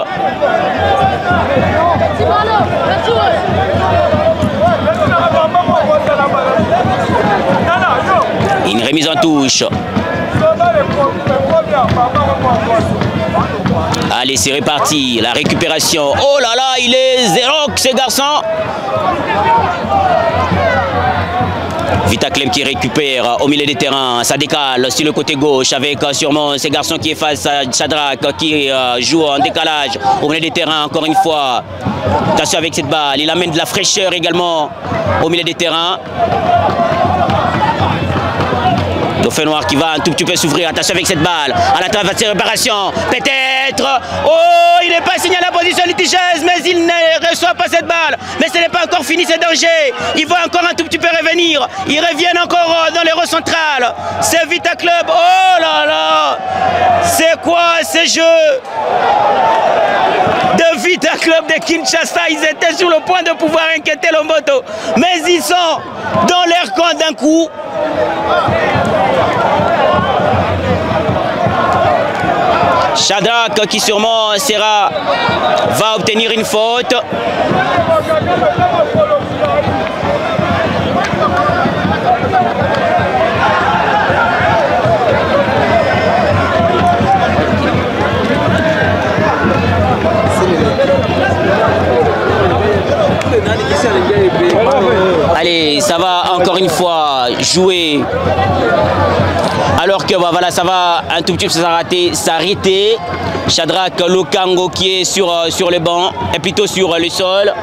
Une remise en touche. Allez, c'est reparti. La récupération. Oh là là, il est zéro ce garçon. Vita Club qui récupère au milieu des terrains, ça décale sur le côté gauche avec sûrement ces garçons qui est face à Shadrach qui joue en décalage au milieu des terrains encore une fois. Attention avec cette balle, il amène de la fraîcheur également au milieu des terrains. Dauphin Noir qui va un tout petit peu s'ouvrir, attention avec cette balle, à la traverse de réparation, peut-être, oh il n'est pas signé à la position litigieuse, mais il ne reçoit pas cette balle, mais ce n'est pas encore fini, c'est danger, il va encore un tout petit peu revenir, ils reviennent encore dans l'héros central, c'est Vita Club, oh là là, c'est quoi ce jeu de Vita Club de Kinshasa, ils étaient sur le point de pouvoir inquiéter Lomboto, mais ils sont dans leur camp d'un coup. Shadrach qui sûrement va obtenir une faute. Allez, ça va encore une fois jouer. Alors que voilà, ça va un tout petit peu s'arrêter. Shadrach Lokango qui est sur le banc, et plutôt sur le sol.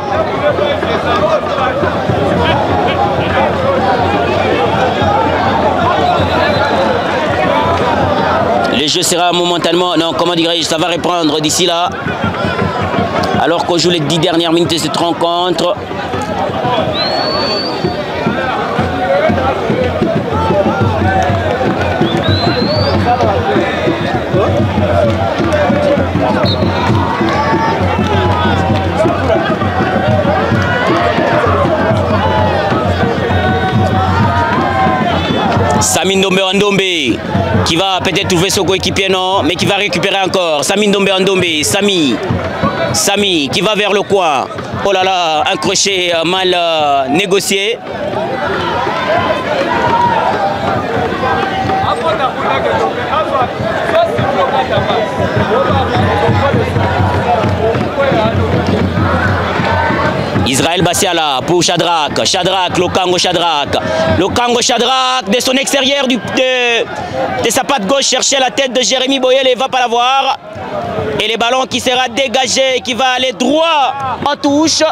Le jeu sera momentanément, non, comment dirais-je, ça va reprendre d'ici là. Alors qu'on joue les 10 dernières minutes de cette rencontre. Sami Ndombe Ndombe qui va peut-être trouver son coéquipier, non, mais qui va récupérer encore. Sami Ndombe Ndombe, Sami qui va vers le coin. Oh là là, un crochet mal négocié. Israël Bassiala pour Shadrach, Lokango Shadrach de son extérieur de sa patte gauche chercher la tête de Jérémy Boyele et va pas la voir. Et le ballon qui sera dégagé, qui va aller droit en touche.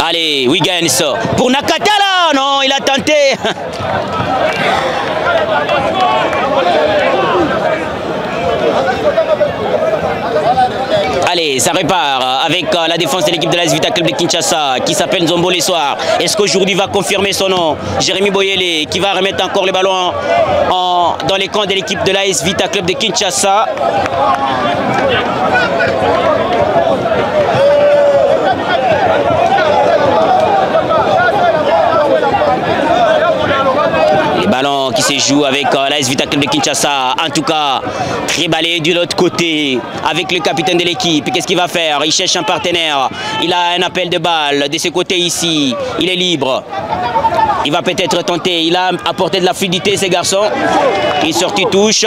Allez, Wiggins pour Nakatala, non, il a tenté. Allez, ça repart avec la défense de l'équipe de l'AS Vita Club de Kinshasa qui s'appelle Nzombo les soirs. Est-ce qu'aujourd'hui va confirmer son nom? Jérémy Boyele qui va remettre encore le ballon dans les camps de l'équipe de l'AS Vita Club de Kinshasa. se joue avec l'AS Vita Club de Kinshasa. En tout cas, très balayé de l'autre côté avec le capitaine de l'équipe. Qu'est-ce qu'il va faire? Il cherche un partenaire. Il a un appel de balle de ce côté ici. Il est libre. Il va peut-être tenter. Il a apporté de la fluidité, ces garçons. Une sortie touche.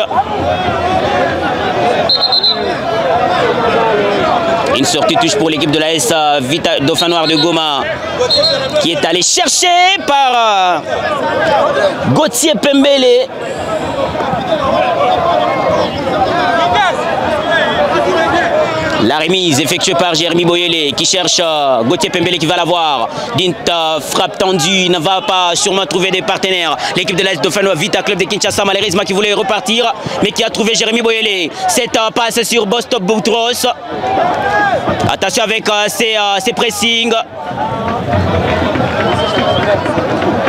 Une sortie touche pour l'équipe de l'AS Vita Dauphin Noir de Goma, qui est allé chercher par Gauthier Pembele. La remise effectuée par Jérémy Boyele qui cherche Gauthier Pembele qui va l'avoir. D'une frappe tendue, il ne va pas sûrement trouver des partenaires. L'équipe de l'AS Dauphin Noir Vita Club de Kinshasa malheureusement qui voulait repartir mais qui a trouvé Jérémy Boyele. Cette passe sur Bostop Boutros. Attention avec ses pressings.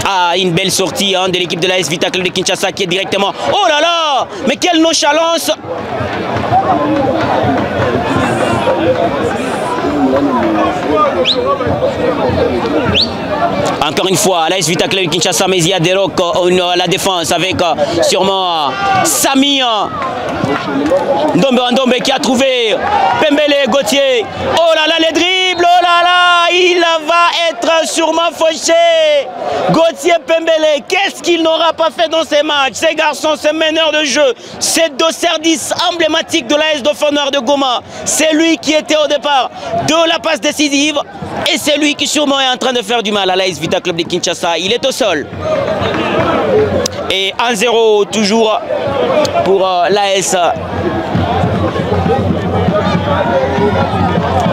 Ah, une belle sortie de l'équipe de l'AS Vita Club de Kinshasa qui est directement... Oh là là! Mais quelle nonchalance! Encore une fois, l'AS Vita Club de Kinshasa, mais il y a des rocs à la défense avec sûrement Samy Ndombe qui a trouvé Pembele Gauthier. Oh là là, les dribbles, oh là là, il va être sûrement fauché. Gauthier Pembele, qu'est-ce qu'il n'aura pas fait dans ces matchs? Ces garçons, ces meneurs de jeu, ces deux services emblématiques de l'AS Dauphin Noir de Goma. C'est lui qui était au départ de la passe décisive et c'est lui qui sûrement est en train de faire du mal à l'AS Vita Club de Kinshasa. Il est au sol. Et 1-0 toujours pour l'AS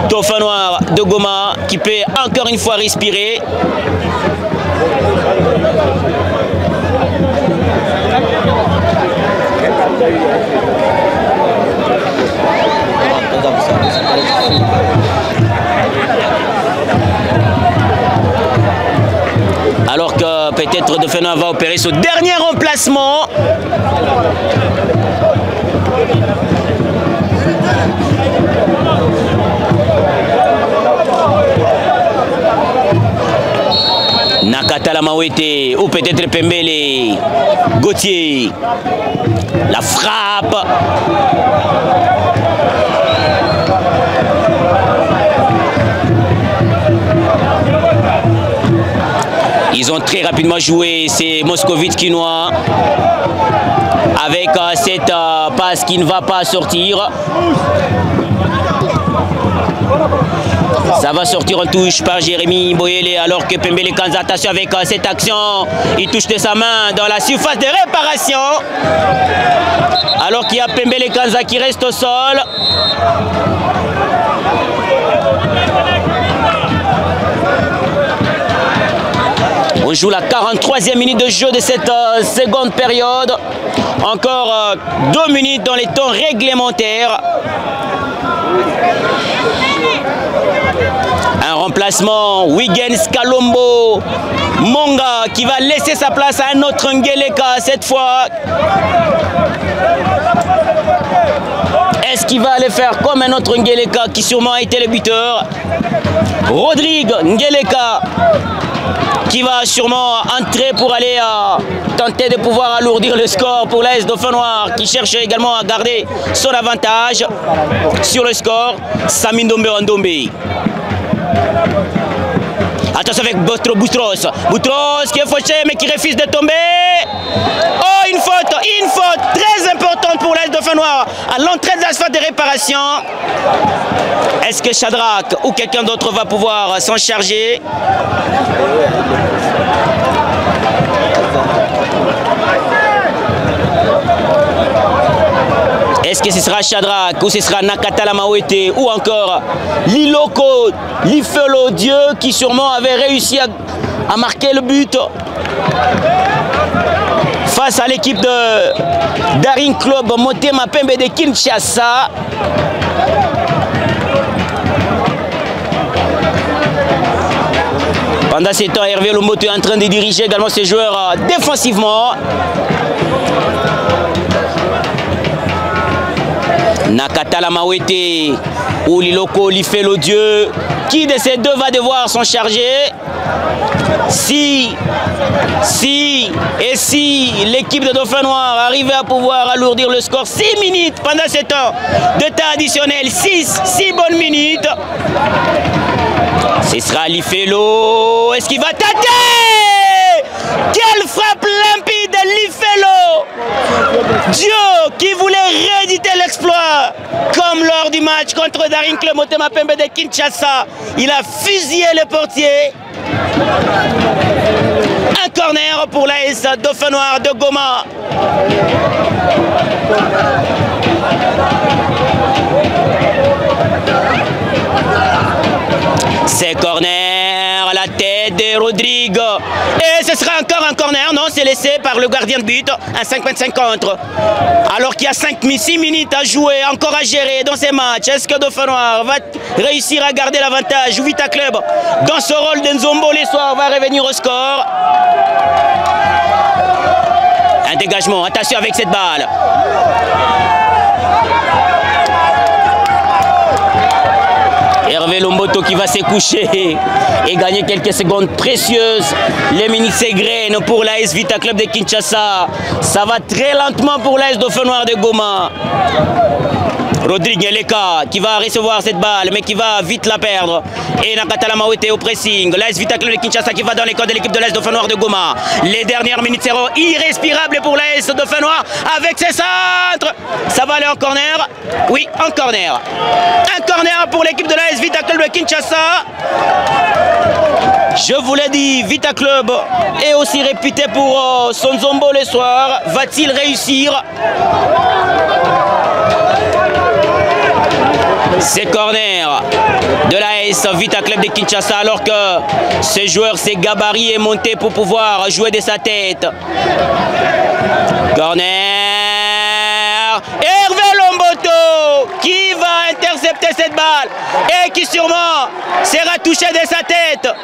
Dauphin Noir de Goma qui peut encore une fois respirer. Alors que peut-être Dauphin Noir va opérer ce dernier remplacement. Nakatala Mawete ou peut-être Pembele Gauthier. La frappe. Ils ont très rapidement joué, c'est Moscovitz Kinois avec cette passe qui ne va pas sortir. Ça va sortir en touche par Jérémy Boyele alors que Pembele Kanza, attention avec cette action, il touche de sa main dans la surface de réparation. Alors qu'il y a Pembele Kanza qui reste au sol. On joue la 43e minute de jeu de cette seconde période. Encore 2 minutes dans les temps réglementaires. Un remplacement, Wiggins Kalombo Monga qui va laisser sa place à un autre Ngeleka cette fois. Est-ce qu'il va aller faire comme un autre Ngeleka qui sûrement a été le buteur? Rodrigue Ngeleka qui va sûrement entrer pour aller tenter de pouvoir alourdir le score pour l'AS Dauphin Noir qui cherche également à garder son avantage sur le score. Samy Ndombe. Attention avec Boutros. Boutros qui est fauché mais qui refuse de tomber. Oh, une faute très importante pour l'AS Dauphin Noir à l'entrée de la phase de réparation. Est-ce que Shadrach ou quelqu'un d'autre va pouvoir s'en charger? Est-ce que ce sera Shadrach ou ce sera Nakatala Mawete ou encore Liloko Lifelo Dieu qui sûrement avait réussi à marquer le but face à l'équipe de Daring Club Motema Pembe de Kinshasa. Pendant ce temps, Hervé Lomoto est en train de diriger également ses joueurs défensivement. Nakatala Mawete ou Liloko Lifelo Dieu. Qui de ces deux va devoir s'en charger? Si l'équipe de Dauphin Noir arrivait à pouvoir alourdir le score 6 minutes pendant ce temps de temps additionnel, 6 bonnes minutes, ce sera Lifelo. Est-ce qu'il va tâter? Quelle frappe limpide de Lifelo! Dieu qui voulait rééditer l'exploit comme lors du match contre Daring Club Motema Pembe de Kinshasa. Il a fusillé le portier. Un corner pour l'AS Dauphin Noir de Goma. C'est corner à la tête de Rodrigue. Et ce sera encore un corner. Non, c'est laissé par le gardien de but. Un 5-25 contre. Alors qu'il y a 6 minutes à jouer, encore à gérer dans ces matchs. Est-ce que Dauphin Noir va réussir à garder l'avantage? Ou Vita Club, dans ce rôle d'Nzombo les soirs, va revenir au score. Un dégagement. Attention avec cette balle. Hervé Lomboto qui va se coucher et gagner quelques secondes précieuses. Les minutes s'égrènent pour l'AS Vita Club de Kinshasa. Ça va très lentement pour l'AS Dauphin Noir de Goma. Rodrigue Eleka qui va recevoir cette balle mais qui va vite la perdre. Et Nakatala Mawete au pressing. L'AS Vita Club de Kinshasa qui va dans les codes de l'équipe de l'AS Dauphin Noir de Goma. Les dernières minutes seront irrespirables pour l'AS Dauphin Noir avec ses centres. Ça va aller en corner. Oui, en corner. Un corner pour l'équipe de l'AS Vita Club de Kinshasa. Je vous l'ai dit, Vita Club est aussi réputé pour son Zombo le soir. Va-t-il réussir? C'est corner de l'AS Vita Club de Kinshasa alors que ce joueur, ses gabarits est monté pour pouvoir jouer de sa tête. Corner. Hervé Lomboto qui va intercepter cette balle et qui sûrement sera touché de sa tête.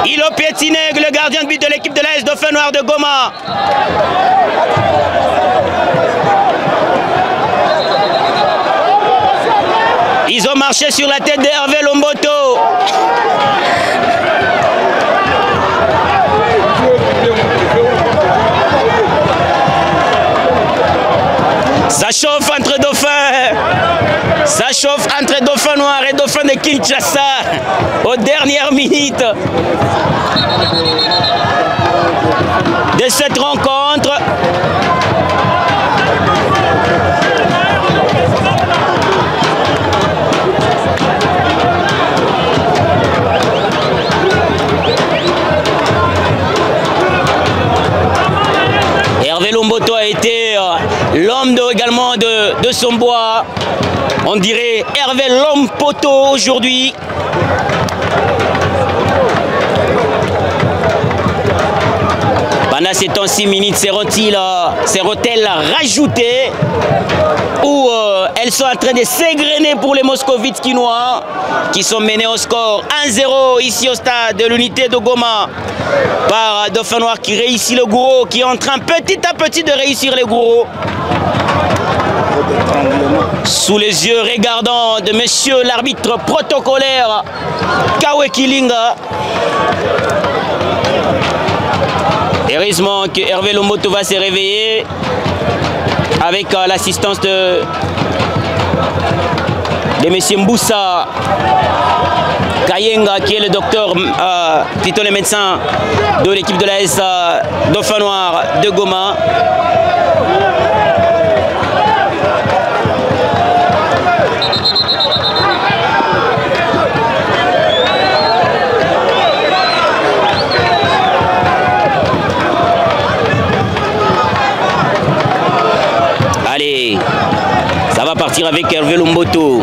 Il a piétiné le gardien de but de l'équipe de l'AS Dauphin Noir de Goma. Ils ont marché sur la tête d'Hervé Lomboto. Ça chauffe entre Dauphins. Ça chauffe entre Dauphin Noir et Dauphin de Kinshasa aux dernières minutes de cette rencontre. Hervé Lomboto a été l'homme également de son bois. On dirait Hervé Lomboto aujourd'hui. Pendant ces temps 6 minutes, seront-elles rajoutées ou elles sont en train de s'égrener pour les Moscovites quinois qui sont menés au score 1-0 ici au stade de l'unité de Goma par Dauphin Noir qui réussit le gourou, qui est en train petit à petit de réussir le gourou. Sous les yeux regardants de monsieur l'arbitre protocolaire Kawe Kilinga. Heureusement que Hervé Lomboto va se réveiller avec l'assistance de monsieur Mboussa Kayenga qui est le docteur, plutôt le médecin de l'équipe de l'AS Dauphin Noir de Goma. Allez, ça va partir avec Hervé Lomboto.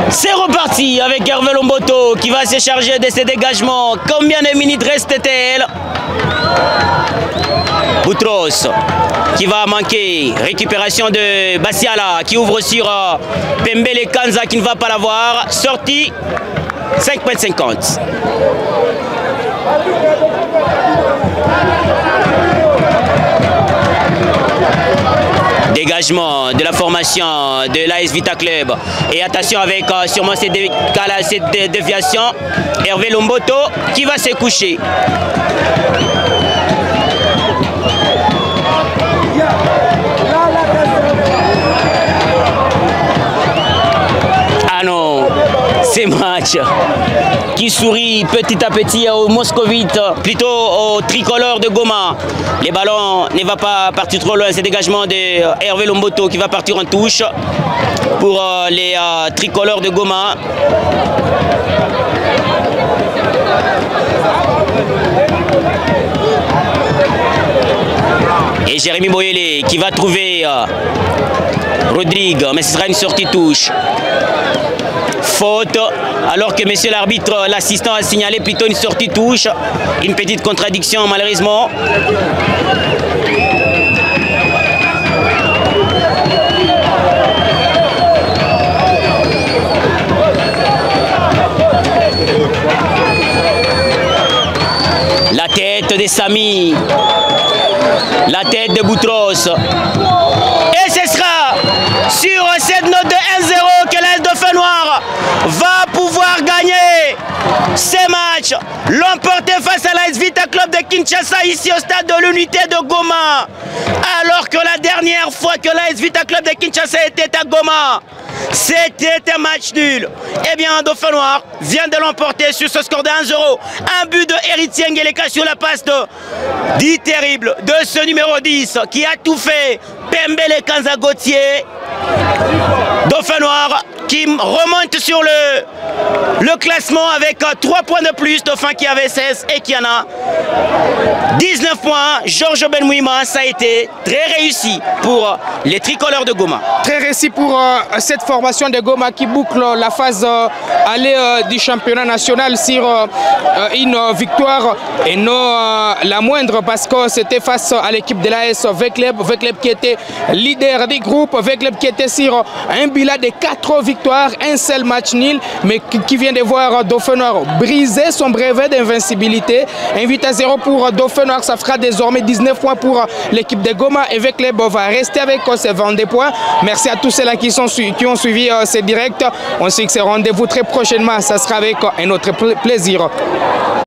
C'est reparti avec Hervé Lomboto qui va se charger de ses dégagements. Combien de minutes reste-t-il? Boutros qui va manquer. Récupération de Bassiala qui ouvre sur Pembele Kanza qui ne va pas l'avoir. Sortie 5,50 m. Dégagement de la formation de l'AS Vita Club. Et attention avec sûrement cette déviation. Hervé Lomboto qui va se coucher. Ah non, ces matchs qui sourit petit à petit aux Moscovites, plutôt au tricolore de Goma. Les ballons ne vont pas partir trop loin. C'est dégagement de Hervé Lomboto qui va partir en touche pour les tricolores de Goma. Et Jérémy Boyele qui va trouver Rodrigue, mais ce sera une sortie touche. Faute, alors que monsieur l'arbitre, l'assistant a signalé plutôt une sortie touche. Une petite contradiction malheureusement. La tête de Samy. La tête de Boutros. Et ce sera sur cette note de 1-0 que l'AS Dauphin Noir va pouvoir gagner ces matchs, l'emporter face à l'AS Vita Club de Kinshasa ici au stade de l'Unité de Goma. Alors que la dernière fois que l'AS Vita Club de Kinshasa était à Goma, c'était un match nul. Eh bien, Dauphin Noir vient de l'emporter sur ce score de 1-0. Un but de Héritier Ngeleka sur la passe dit terrible de ce numéro 10 qui a tout fait. Pembele Kanza Gauthier. Dauphin Noir qui remonte sur le classement avec 3 points de plus. Dauphin qui avait 16 et qui en a 19 points. Georges Benmouima, ça a été très réussi pour les tricolores de Goma. Très réussi pour cette formation de Goma qui boucle la phase aller du championnat national sur une victoire et non la moindre parce que c'était face à l'équipe de l'AS Vecleb qui était leader du groupe, Vecleb qui était sur un bilan de 4 victoires, un seul match nul, mais qui vient de voir Dauphin Noir briser son brevet d'invincibilité. 1-0 pour Dauphin Noir, ça fera désormais 19 points pour l'équipe de Goma et Vecleb va rester avec ses 22 points. Merci à tous ceux-là qui ont suivi ces directs. On sait que c'est rendez-vous très prochainement, ça sera avec un autre plaisir.